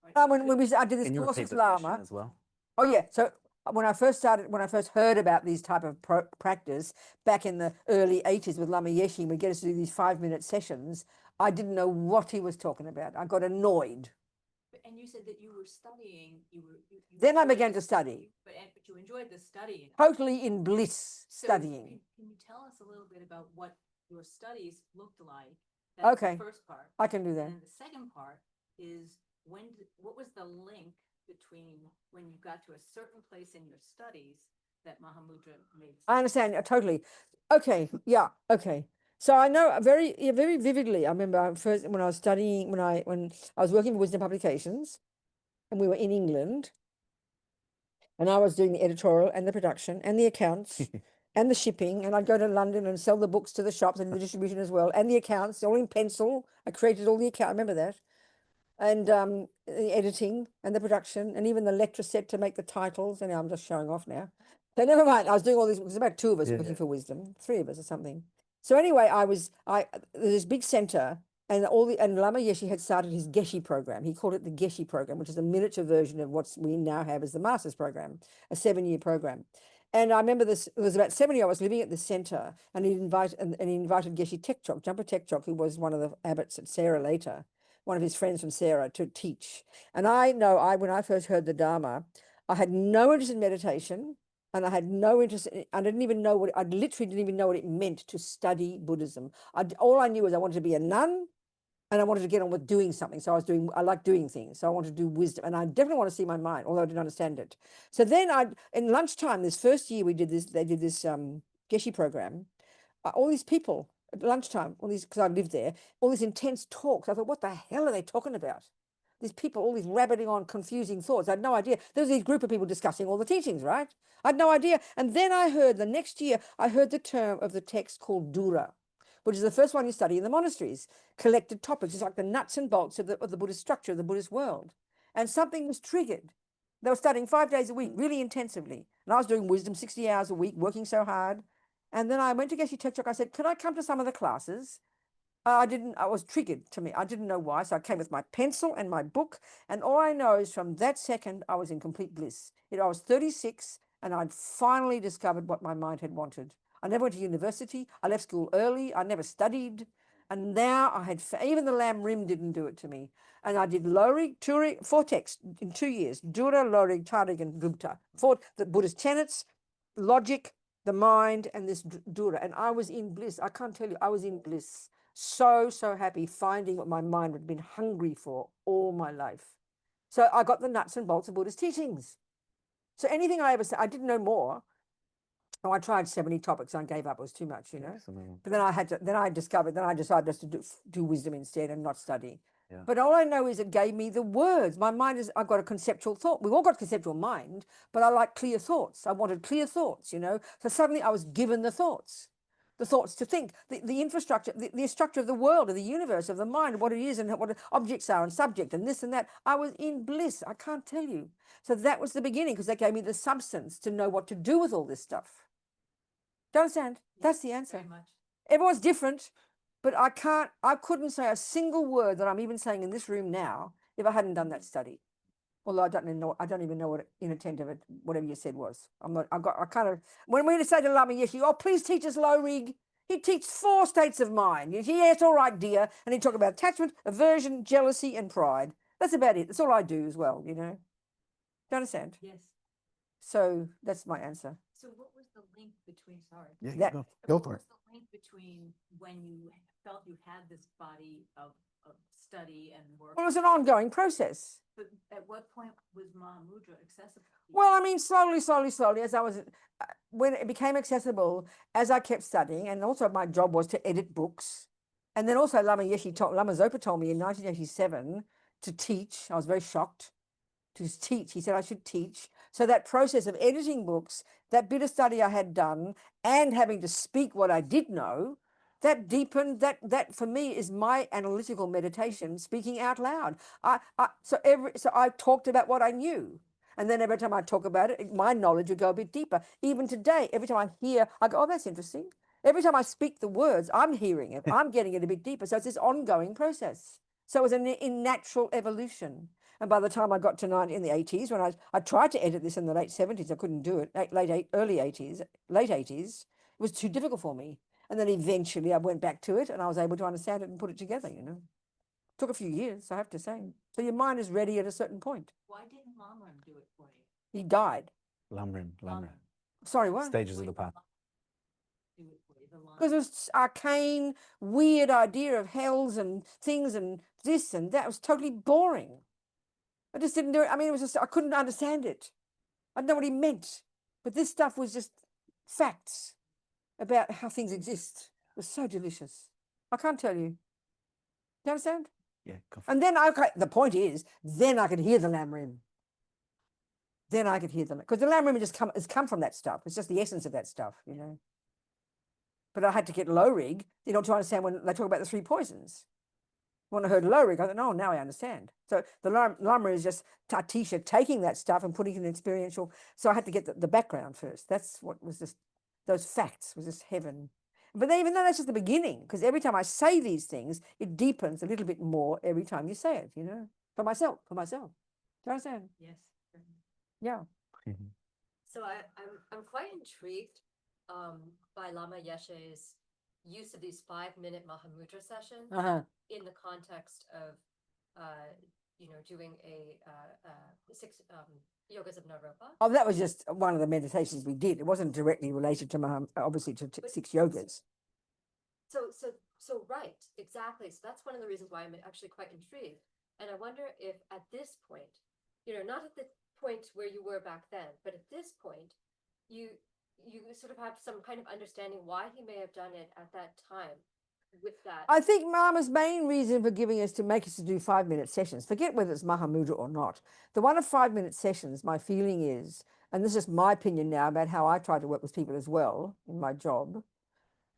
Right? I did this course with Lama as well. Oh yeah. So when I first heard about these type of practice back in the early 80s with Lama Yeshe, we'd get us to do these 5-minute sessions. I didn't know what he was talking about. I got annoyed. And you said that you were studying. Then I began to study. But you enjoyed the studying. Totally in bliss, So studying. Can you tell us a little bit about what your studies looked like? That's Okay. The first part. I can do that. And the second part is what was the link between when you got to a certain place in your studies that Mahamudra made sense? I understand totally. Okay, yeah, okay. So I know very vividly. I remember first when I was studying, when I was working for Wisdom Publications, and we were in England, and I was doing the editorial and the production and the accounts and the shipping, and I'd go to London and sell the books to the shops and the distribution as well, and the accounts all in pencil. I created all the account. I remember that. And the editing and the production and even the lecture set to make the titles. And I'm just showing off now. So never mind. I was doing all this. It was about 2 of us working for Wisdom, 3 of us or something. So anyway, there's this big center, and Lama Yeshe had started his Geshe program. He called it the Geshe program, which is a miniature version of what we now have as the Masters program, a 7-year program. And I remember this, it was about 70 of us living at the center, and he invited Geshe Tekchok, Jumper Tekchok, who was one of the abbots at Sarah later, one of his friends from Sarah, to teach. And I know when I first heard the Dharma, I had no interest in meditation, and I had no interest I didn't even know I literally didn't even know what it meant to study Buddhism. All I knew was I wanted to be a nun, and I wanted to get on with doing something. So I like doing things. So I wanted to do wisdom, and I definitely want to see my mind, although I didn't understand it. So then in lunchtime, this first year they did this Geshe program, all these people at lunchtime, because I lived there, all these intense talks. I thought, what the hell are they talking about? These people, all these rabbiting on confusing thoughts. I had no idea. There was this group of people discussing all the teachings, right? I had no idea. And then the next year, I heard the term of the text called Dura, which is the first one you study in the monasteries. Collected topics. It's like the nuts and bolts of the Buddhist structure, of the Buddhist world. And something was triggered. They were studying 5 days a week, really intensively. And I was doing wisdom 60 hours a week, working so hard. And then I went to Geshe Tekchok. I said, could I come to some of the classes? I was triggered to me. I didn't know why. So I came with my pencil and my book. And all I know is from that second, I was in complete bliss. I was 36, and I'd finally discovered what my mind had wanted. I never went to university. I left school early. I never studied. And now even the Lam Rim didn't do it to me. And I did Lorig, Turig, 4 texts in 2 years. Dura, Lorig, Tarig, and Gupta. 4, the Buddhist tenets, logic, the mind, and this Dura. And I was in bliss. I can't tell you, I was in bliss. So happy finding what my mind had been hungry for all my life. So I got the nuts and bolts of Buddhist teachings. So anything I ever said, I didn't know more. Oh, I tried 70 topics and I gave up. It was too much, But then I decided just to do wisdom instead and not study. Yeah. But all I know is it gave me the words. My mind I've got a conceptual thought. We've all got a conceptual mind, but I like clear thoughts. I wanted clear thoughts, So suddenly I was given the thoughts to think, the infrastructure, the structure of the world, of the universe, of the mind, what it is and what objects are and subject and this and that. I was in bliss. I can't tell you. So that was the beginning, because that gave me the substance to know what to do with all this stuff. Do you understand? Yes, that's the answer. Very much. Everyone's different, but I couldn't say a single word that I'm even saying in this room now if I hadn't done that study. Although I don't even know what inattentive whatever you said was. When we say to Lama Yeshe, oh, please teach us low rig. He teaches 4 states of mind. Yes, all right, dear. And he talk about attachment, aversion, jealousy, and pride. That's about it. That's all I do as well, Do you understand? Yes. So that's my answer. So what was the link between, Go for it. What was the link between when you felt you had this body of study and work? Well, it was an ongoing process. But at what point was Mahamudra accessible? Well, I mean, slowly, as I was, when it became accessible, as I kept studying, and also my job was to edit books. And then also Lama Zopa told me in 1987 to teach. I was very shocked to teach. He said I should teach. So that process of editing books, that bit of study I had done, and having to speak what I did know, that deepened, that for me is my analytical meditation, speaking out loud. So I talked about what I knew. And then every time I talk about it, my knowledge would go a bit deeper. Even today, every time I hear, I go, oh, that's interesting. Every time I speak the words, I'm hearing it. I'm getting it a bit deeper. So it's this ongoing process. So it was in natural evolution. And by the time I got to in the 80s, when I tried to edit this in the late 70s, I couldn't do it. Early 80s, late 80s, it was too difficult for me. And then eventually I went back to it and I was able to understand it and put it together, you know. Took a few years, I have to say. So your mind is ready at a certain point. Why didn't Lama do it for you? He died. Lamrim. Sorry, what? Stages of the path. Because it was arcane, weird idea of hells and things and this and that. It was totally boring. I just didn't do it. I mean, it was just, I couldn't understand it. I didn't know what he meant. But this stuff was just facts about how things exist. It was so delicious. I can't tell you. Do you understand? Yeah. And then, the point is, then I could hear the Lamrim. Then I could hear them. Because the Lamrim has come from that stuff. It's just the essence of that stuff, you know. But I had to get low rig, you know, to understand when they talk about the three poisons. When I heard low rig, I thought, oh, now I understand. So the Lama is just a teacher taking that stuff and putting it in experiential. So I had to get the background first. That's what was just, those facts was just heaven. But even though that's just the beginning, because every time I say these things, it deepens a little bit more every time you say it, you know, for myself. Do you understand? Yes. Yeah. So I'm quite intrigued by Lama Yeshe's use of these 5-minute Mahamudra sessions in the context of, you know, doing a 6 yogas of Naropa. Oh, that was just one of the meditations we did. It wasn't directly related to obviously to 6 yogas. So right, exactly. So that's one of the reasons why I'm actually quite intrigued. And I wonder if at this point, you know, not at the point where you were back then, but at this point, you sort of have some kind of understanding why he may have done it at that time with that. I think Mama's main reason for giving us to make us to do 5-minute sessions, forget whether it's Mahamudra or not. The one of 5-minute sessions, my feeling is, and this is my opinion now about how I try to work with people as well in my job,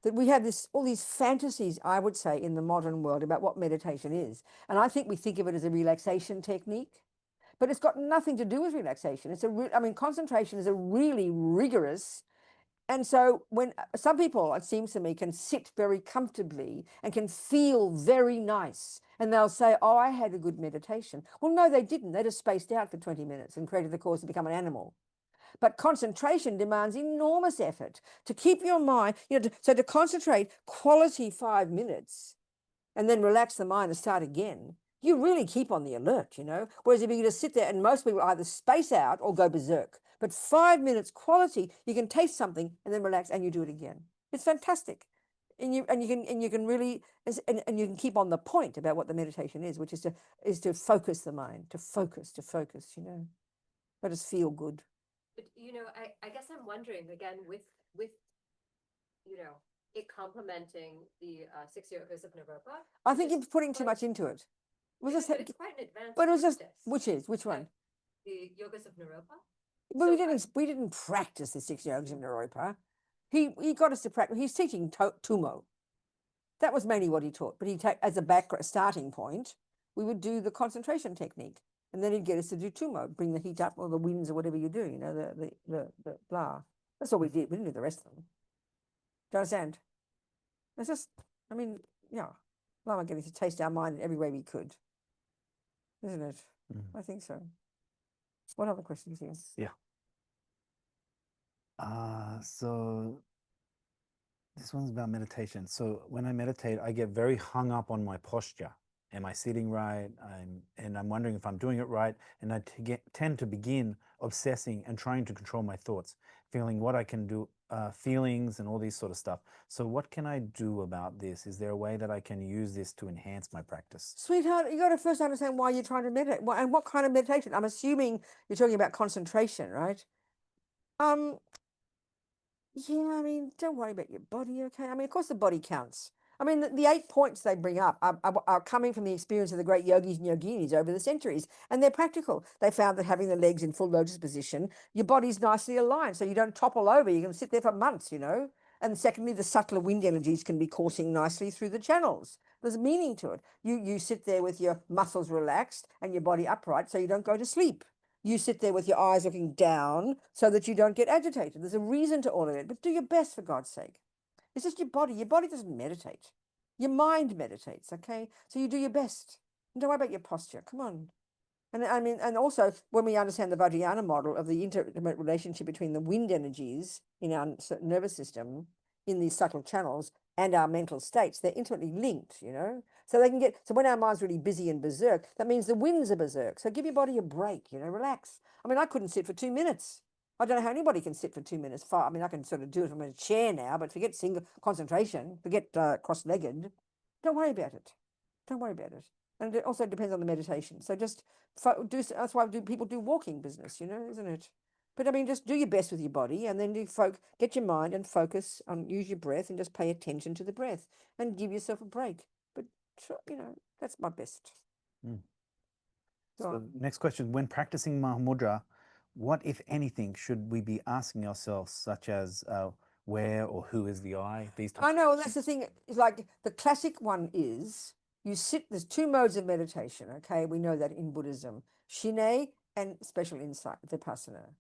that we have all these fantasies, I would say, in the modern world about what meditation is. And I think we think of it as a relaxation technique, but it's got nothing to do with relaxation. I mean, concentration is a really rigorous. And so when some people, it seems to me, can sit very comfortably and can feel very nice, and they'll say, oh, I had a good meditation. Well, no, they didn't. They just spaced out for 20 minutes and created the cause to become an animal. But concentration demands enormous effort to keep your mind, you know, so to concentrate quality 5 minutes and then relax the mind and start again, you really keep on the alert, you know. Whereas if you just sit there, and most people either space out or go berserk. But 5 minutes quality, you can taste something and then relax and you do it again. It's fantastic. And you can really, and you can keep on the point about what the meditation is, which is to focus the mind, to focus, you know. Let us feel good. But, you know, I guess I'm wondering again with, you know, it complementing the 6 yogas of Naropa. I think you're putting too much into it. But it's quite an advanced but it was just, practice. which one? The yogas of Naropa. Well, we didn't practice the 6 yogas of Naropa. He got us to practice. He's teaching Tumo. That was mainly what he taught. But as a starting point, we would do the concentration technique, and then he'd get us to do Tumo, bring the heat up or the winds or whatever you do. You know, the blah. That's all we did. We didn't do the rest of them. Do you understand? It's just, I mean, yeah, Lama getting to taste our mind in every way we could, isn't it? I think so. What other questions here? Yeah. So this one's about meditation. So when I meditate, I get very hung up on my posture. Am I sitting right? And I'm wondering if I'm doing it right. And I tend to begin obsessing and trying to control my thoughts, feeling what I can do, feelings and all these sort of stuff. So what can I do about this? Is there a way that I can use this to enhance my practice? Sweetheart, you got to first understand why you're trying to meditate and what kind of meditation. I'm assuming you're talking about concentration, right? Yeah, I mean, don't worry about your body, okay? I mean, of course the body counts. I mean, the 8 points they bring up are coming from the experience of the great yogis and yoginis over the centuries, and they're practical. They found that having the legs in full lotus position, your body's nicely aligned, so you don't topple over. You can sit there for months, you know? And secondly, the subtler wind energies can be coursing nicely through the channels. There's meaning to it. You sit there with your muscles relaxed and your body upright so you don't go to sleep. You sit there with your eyes looking down so that you don't get agitated. There's a reason to all of it, but do your best for God's sake. It's just your body. Your body doesn't meditate. Your mind meditates, okay? So you do your best. And don't worry about your posture. Come on. And I mean, and also when we understand the Vajrayana model of the intimate relationship between the wind energies in our nervous system, in these subtle channels, and our mental states, they're intimately linked, you know? So they can get, so when our mind's really busy and berserk, that means the winds are berserk. So give your body a break, you know, relax. I mean, I couldn't sit for 2 minutes. I don't know how anybody can sit for 2 minutes. I mean, I can sort of do it from a chair now, but forget single concentration, forget cross-legged. Don't worry about it. Don't worry about it. And it also depends on the meditation. So just that's why people do walking business, you know, isn't it? But I mean, just do your best with your body, and then get your mind and focus on, use your breath, and just pay attention to the breath and give yourself a break. But you know, that's my best. So next question: when practicing Mahamudra, what, if anything, should we be asking ourselves, such as where or who is the I? These types. I know, and that's the thing. It's like the classic one is you sit. There's 2 modes of meditation. Okay, we know that in Buddhism: Shine and special insight, Vipassana.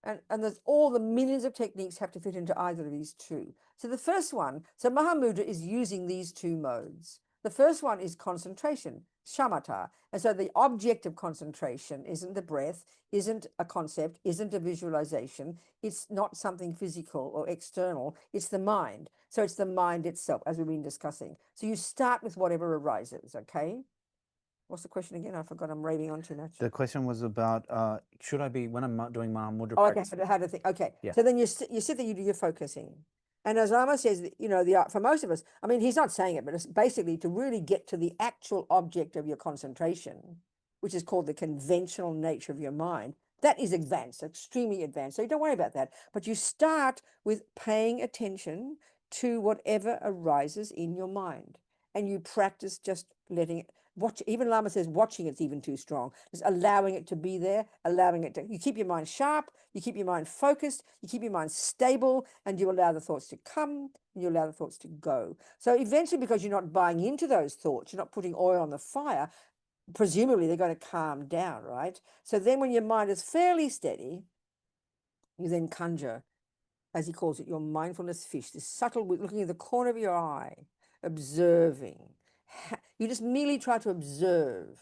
And there's all the millions of techniques have to fit into either of these 2. So the first one, so Mahamudra is using these 2 modes. The first one is concentration, shamatha. And so the object of concentration isn't the breath, isn't a concept, isn't a visualization. It's not something physical or external. It's the mind. So it's the mind itself, as we've been discussing. So you start with whatever arises, okay? What's the question again? I forgot. I'm raving on too much. The question was about should I be, when I'm doing Mahamudra okay, practice? how to think. Okay, yeah. So then you sit there, you do your focusing. And as Lama says, you know, for most of us, I mean, he's not saying it, but it's basically to really get to the actual object of your concentration, which is called the conventional nature of your mind. That is advanced, extremely advanced. So you don't worry about that. But you start with paying attention to whatever arises in your mind. And you practice just letting it, watch. Even Lama says watching it's even too strong. Just allowing it to be there, allowing it to, you keep your mind sharp, you keep your mind focused, you keep your mind stable, and you allow the thoughts to come, and you allow the thoughts to go. So eventually, because you're not buying into those thoughts, you're not putting oil on the fire, presumably they're going to calm down, right? So then when your mind is fairly steady, you then conjure, as he calls it, your mindfulness fish, this subtle, looking at the corner of your eye, observing. You just merely try to observe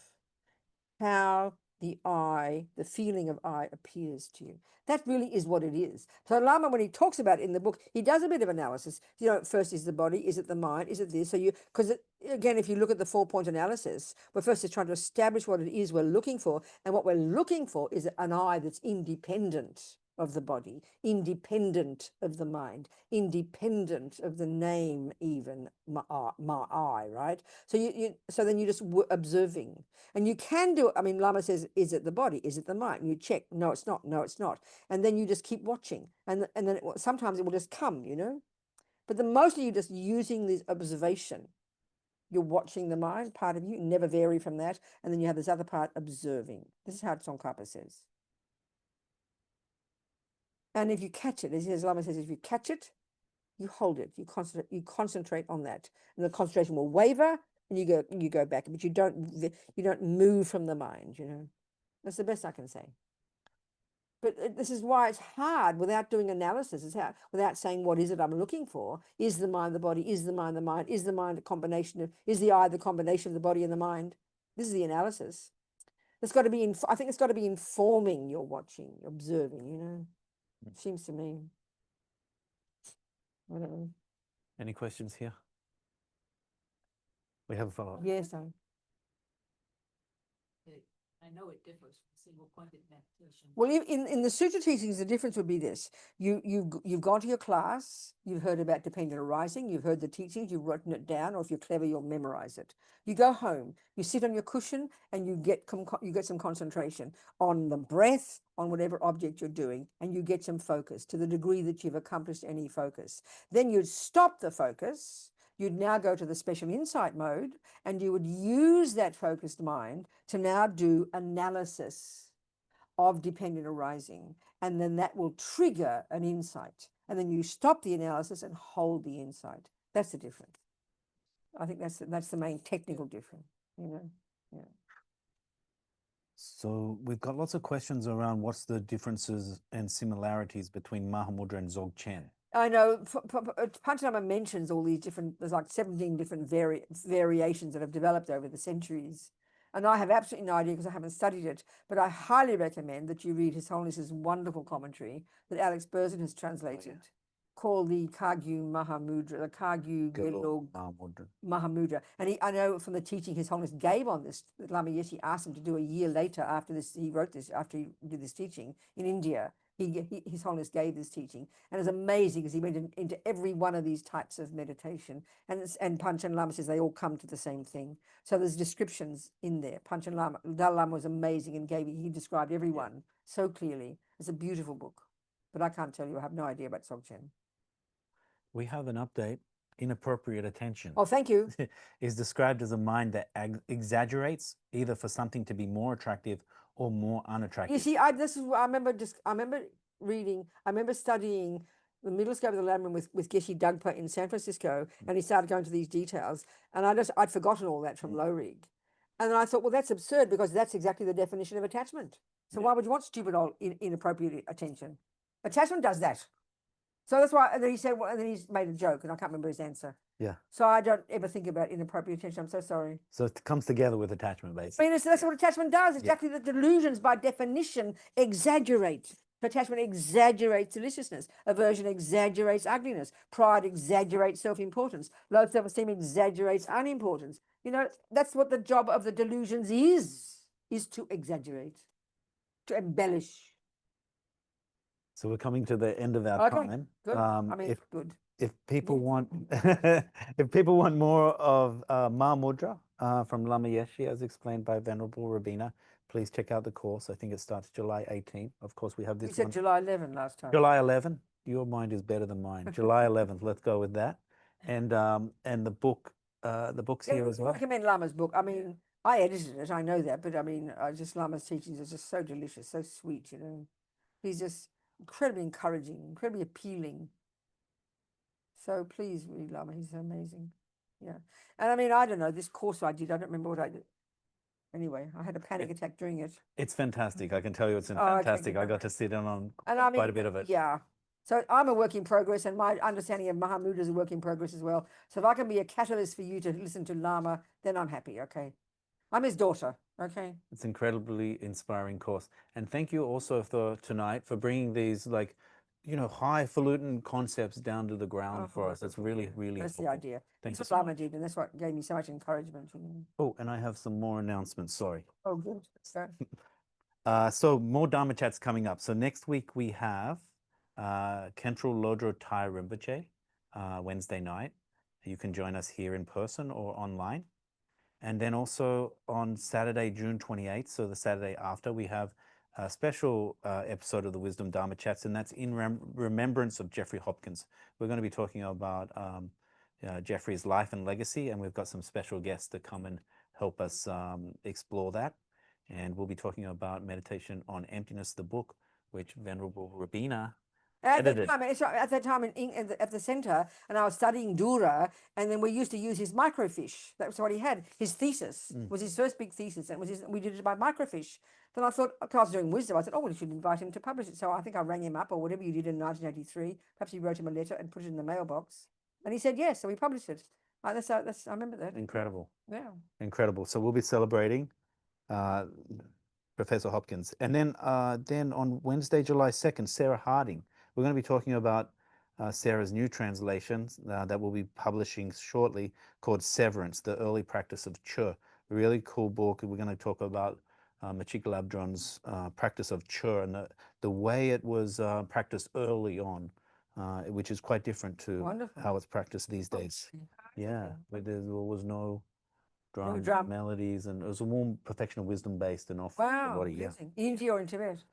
how the I, the feeling of I, appears to you. That really is what it is. So Lama, when he talks about it in the book, he does a bit of analysis. You know, first is the body, is it the mind, is it this? So you, because again, if you look at the 4-point analysis, we're first just trying to establish what it is we're looking for. And what we're looking for is an I that's independent of the body, independent of the mind, independent of the name, even my I, right? So so then you just observing, and you can do it. I mean, Lama says, "Is it the body? Is it the mind?" And you check. No, it's not. No, it's not. And then you just keep watching, and then sometimes it will just come, you know. But mostly you're just using this observation. You're watching the mind, part of you, never vary from that, and then you have this other part, observing. This is how Tsongkhapa says. And if you catch it, as Lama says, if you catch it, you hold it, you concentrate on that, and the concentration will waver, and you go back, but you don't move from the mind. You know, that's the best I can say. But this is why it's hard without doing analysis. It's hard without saying what is it I'm looking for. Is the mind the body? Is the mind the mind? Is the mind a combination of? Is the I the combination of the body and the mind? This is the analysis. It's got to be. I think it's got to be informing your watching, observing. You know. Seems to me. I don't know. Any questions here? We have a follow-up. Yes, I know it differs from single-pointed meditation. well, in the sutra teachings, the difference would be this: you've gone to your class, you've heard about dependent arising, you've heard the teachings, you've written it down, or if you're clever, you'll memorize it. You go home, you sit on your cushion, and you get some concentration on the breath, on whatever object you're doing, and you get some focus to the degree that you've accomplished any focus. Then you'd stop the focus. You'd now go to the special insight mode, and you would use that focused mind to now do analysis of dependent arising. And then that will trigger an insight. And then you stop the analysis and hold the insight. That's the difference. I think that's the main technical difference, you know. Yeah. So we've got lots of questions around what's the differences and similarities between Mahamudra and Dzogchen. I know Panchen Lama mentions all these different, there's like 17 different variations that have developed over the centuries. And I have absolutely no idea because I haven't studied it, but I highly recommend that you read His Holiness's wonderful commentary that Alex Berzin has translated, called the Kagyu Mahamudra, the Kagyu Gelog Mahamudra. And I know from the teaching His Holiness gave on this, that Lama Yeshe asked him to do a year later after this, he wrote this, after he did this teaching in India. His Holiness gave this teaching, and it's amazing because he went into every one of these types of meditation, and Panchen Lama says they all come to the same thing. So there's descriptions in there. Panchen Lama, Dalai Lama was amazing and he described everyone so clearly. It's a beautiful book, but I can't tell you. I have no idea about Dzogchen. We have an update. Inappropriate attention. Oh, thank you. Is described as a mind that exaggerates either for something to be more attractive or more unattractive. You see, I remember reading, I remember studying the middle scope of the Lamrim with Geshe Dagpa in San Francisco, and he started going to these details, and I'd forgotten all that from Low Rig. And then I thought, well, that's absurd because that's exactly the definition of attachment. So why would you want stupid old inappropriate attention? Attachment does that. So that's why, and then he said, well, and then he's made a joke, and I can't remember his answer. Yeah. So I don't ever think about inappropriate attention. I'm so sorry. So it comes together with attachment, basically. I mean, that's what attachment does. Exactly. The delusions, by definition, exaggerate. Attachment exaggerates deliciousness. Aversion exaggerates ugliness. Pride exaggerates self-importance. Low self-esteem exaggerates unimportance. You know, that's what the job of the delusions is to exaggerate, to embellish. So we're coming to the end of our time. Good. I mean, good. If people want, if people want more of Mahamudra from Lama Yeshe, as explained by Venerable Robina, please check out the course. I think it starts July 18th. Of course, we have this. You said July 11 last time. July 11. Your mind is better than mine. July 11th. Let's go with that. And the book's here as well. I recommend Lama's book. I mean, I edited it. I know that, but I mean, just Lama's teachings are just so delicious, so sweet. You know, he's just incredibly encouraging, incredibly appealing. So please read Lama. He's amazing. Yeah. And I mean, I don't know, this course I did, I don't remember what I did. Anyway, I had a panic attack during it. It's fantastic. I can tell you it's fantastic. I got to sit in on quite a bit of it. Yeah. So I'm a work in progress, and my understanding of Mahamudra is a work in progress as well. So if I can be a catalyst for you to listen to Lama, then I'm happy. Okay. I'm his daughter. Okay. It's incredibly inspiring course. And thank you also for tonight for bringing these, like, you know, highfalutin concepts down to the ground for us. That's really, really That's helpful. the idea. Thanks That's so what Lama much. did, and that's what gave me so much encouragement. You know. Oh, and I have some more announcements. Sorry. Oh, good. So, So more Dharma chats coming up. So next week we have Khentrul Lodro Thai Rinpoche, Wednesday night. You can join us here in person or online. And then also on Saturday, June 28th, so the Saturday after, we have a special episode of the Wisdom Dharma Chats, and that's in remembrance of Jeffrey Hopkins. We're going to be talking about Jeffrey's life and legacy, and we've got some special guests to come and help us explore that. And we'll be talking about meditation on Emptiness, the book, which Venerable Robina edited. At that time at the center, and I was studying Dura, and then we used to use his microfiche. That's what he had. His thesis was his first big thesis, and we did it by microfiche. Then I thought, because I was doing wisdom, I thought, oh, well, you should invite him to publish it. So I think I rang him up, or whatever you did in 1983. Perhaps you wrote him a letter and put it in the mailbox, and he said yes. So we published it. I remember that. Incredible. Yeah. Incredible. So we'll be celebrating Professor Hopkins, and then on Wednesday, July 2nd, Sarah Harding. We're going to be talking about Sarah's new translation that we'll be publishing shortly, called Severance, the Early Practice of Chur. A really cool book. We're going to talk about Machika Labdron's practice of Chur and the way it was practiced early on, which is quite different to how it's practiced these days. Yeah, where there was no drum, melodies, and it was a more perfection of wisdom based and off the body. Yeah. India or in Tibet?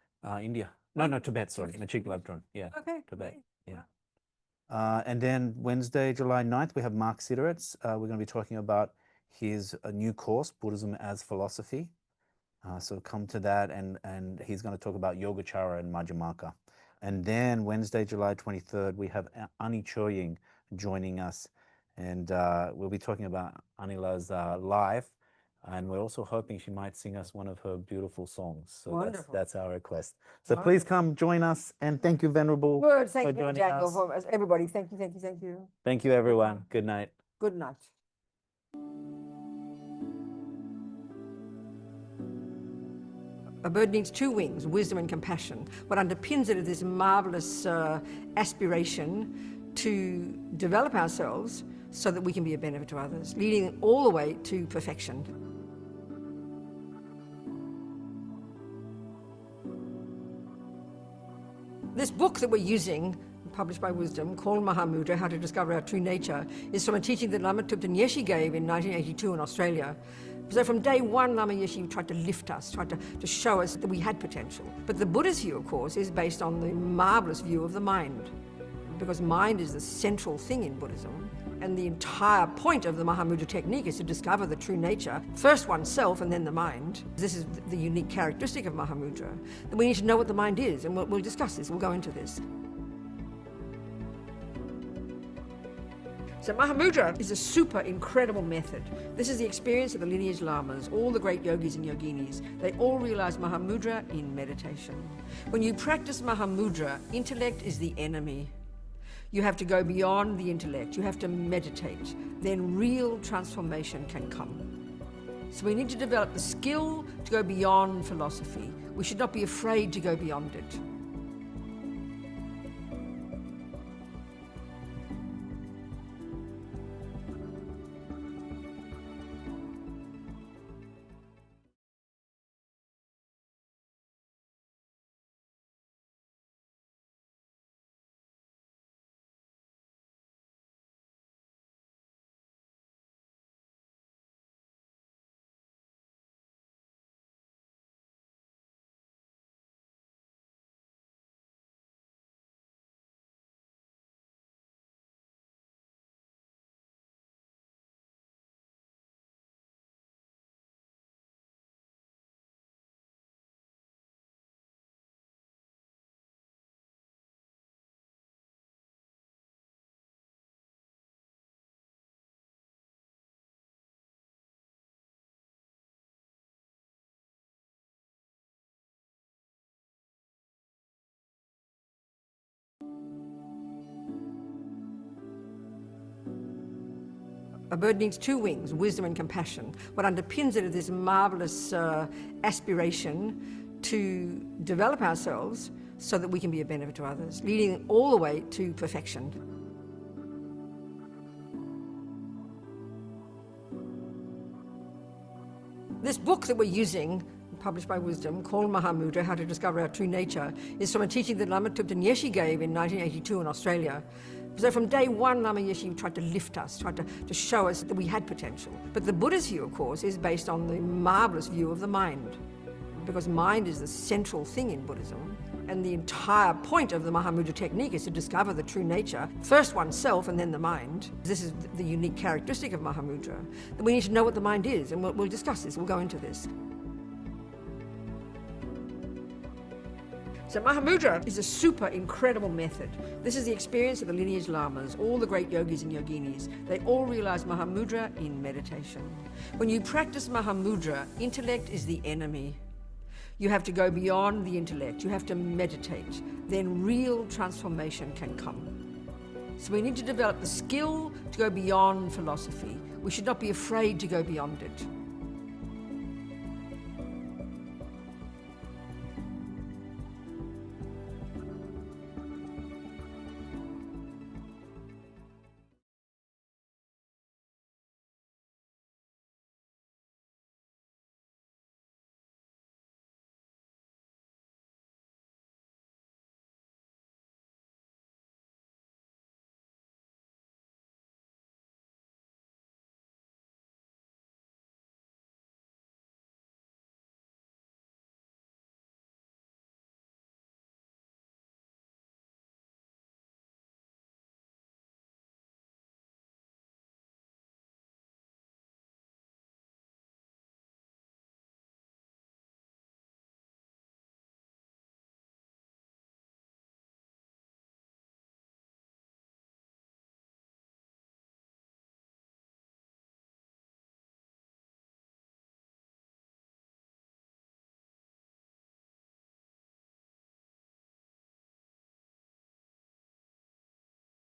India. No, Tibet, sorry. Machika Labdron. Yeah. Okay. Tibet. Yeah. And then Wednesday, July 9th, we have Mark Sideretz. We're going to be talking about his new course, Buddhism as Philosophy. So come to that, and he's going to talk about Yogacara and Madhyamaka. And then Wednesday, July 23rd, we have Ani Choying joining us, and we'll be talking about Anila's life And we're also hoping she might sing us one of her beautiful songs. So Wonderful. that's our request. So please come join us, and thank you, Venerable, Good. Thank for you, joining Daniel, us. for everybody. Thank you, thank you, thank you. Thank you, everyone. Good night. Good night. A bird needs two wings, wisdom and compassion. What underpins it is this marvelous aspiration to develop ourselves so that we can be a benefit to others, leading all the way to perfection. This book that we're using, published by Wisdom, called Mahamudra, How to Discover Our True Nature, is from a teaching that Lama Yeshe gave in 1982 in Australia. So from day one, Lama Yeshe tried to lift us, tried to show us that we had potential. But the Buddhist view, of course, is based on the marvelous view of the mind, because mind is the central thing in Buddhism. And the entire point of the Mahamudra technique is to discover the true nature, first oneself and then the mind. This is the unique characteristic of Mahamudra, that we need to know what the mind is, and we'll discuss this, we'll go into this. So Mahamudra is a super incredible method. This is the experience of the lineage lamas, all the great yogis and yoginis. They all realize Mahamudra in meditation. When you practice Mahamudra, intellect is the enemy. You have to go beyond the intellect. You have to meditate. Then real transformation can come. So we need to develop the skill to go beyond philosophy. We should not be afraid to go beyond it. A bird needs two wings, wisdom and compassion. What underpins it is this marvelous aspiration to develop ourselves so that we can be a benefit to others, leading all the way to perfection. This book that we're using, published by Wisdom, called Mahamudra, How to Discover Our True Nature, is from a teaching that Lama Yeshe gave in 1982 in Australia. So from day one, Lama Yeshe tried to lift us, tried to show us that we had potential. But the Buddhist view, of course, is based on the marvelous view of the mind, because mind is the central thing in Buddhism. And the entire point of the Mahamudra technique is to discover the true nature, first oneself and then the mind. This is the unique characteristic of Mahamudra, that we need to know what the mind is, and we'll discuss this, we'll go into this. So Mahamudra is a super incredible method. This is the experience of the lineage lamas, all the great yogis and yoginis. They all realize Mahamudra in meditation. When you practice Mahamudra, intellect is the enemy. You have to go beyond the intellect. You have to meditate. Then real transformation can come. So we need to develop the skill to go beyond philosophy. We should not be afraid to go beyond it.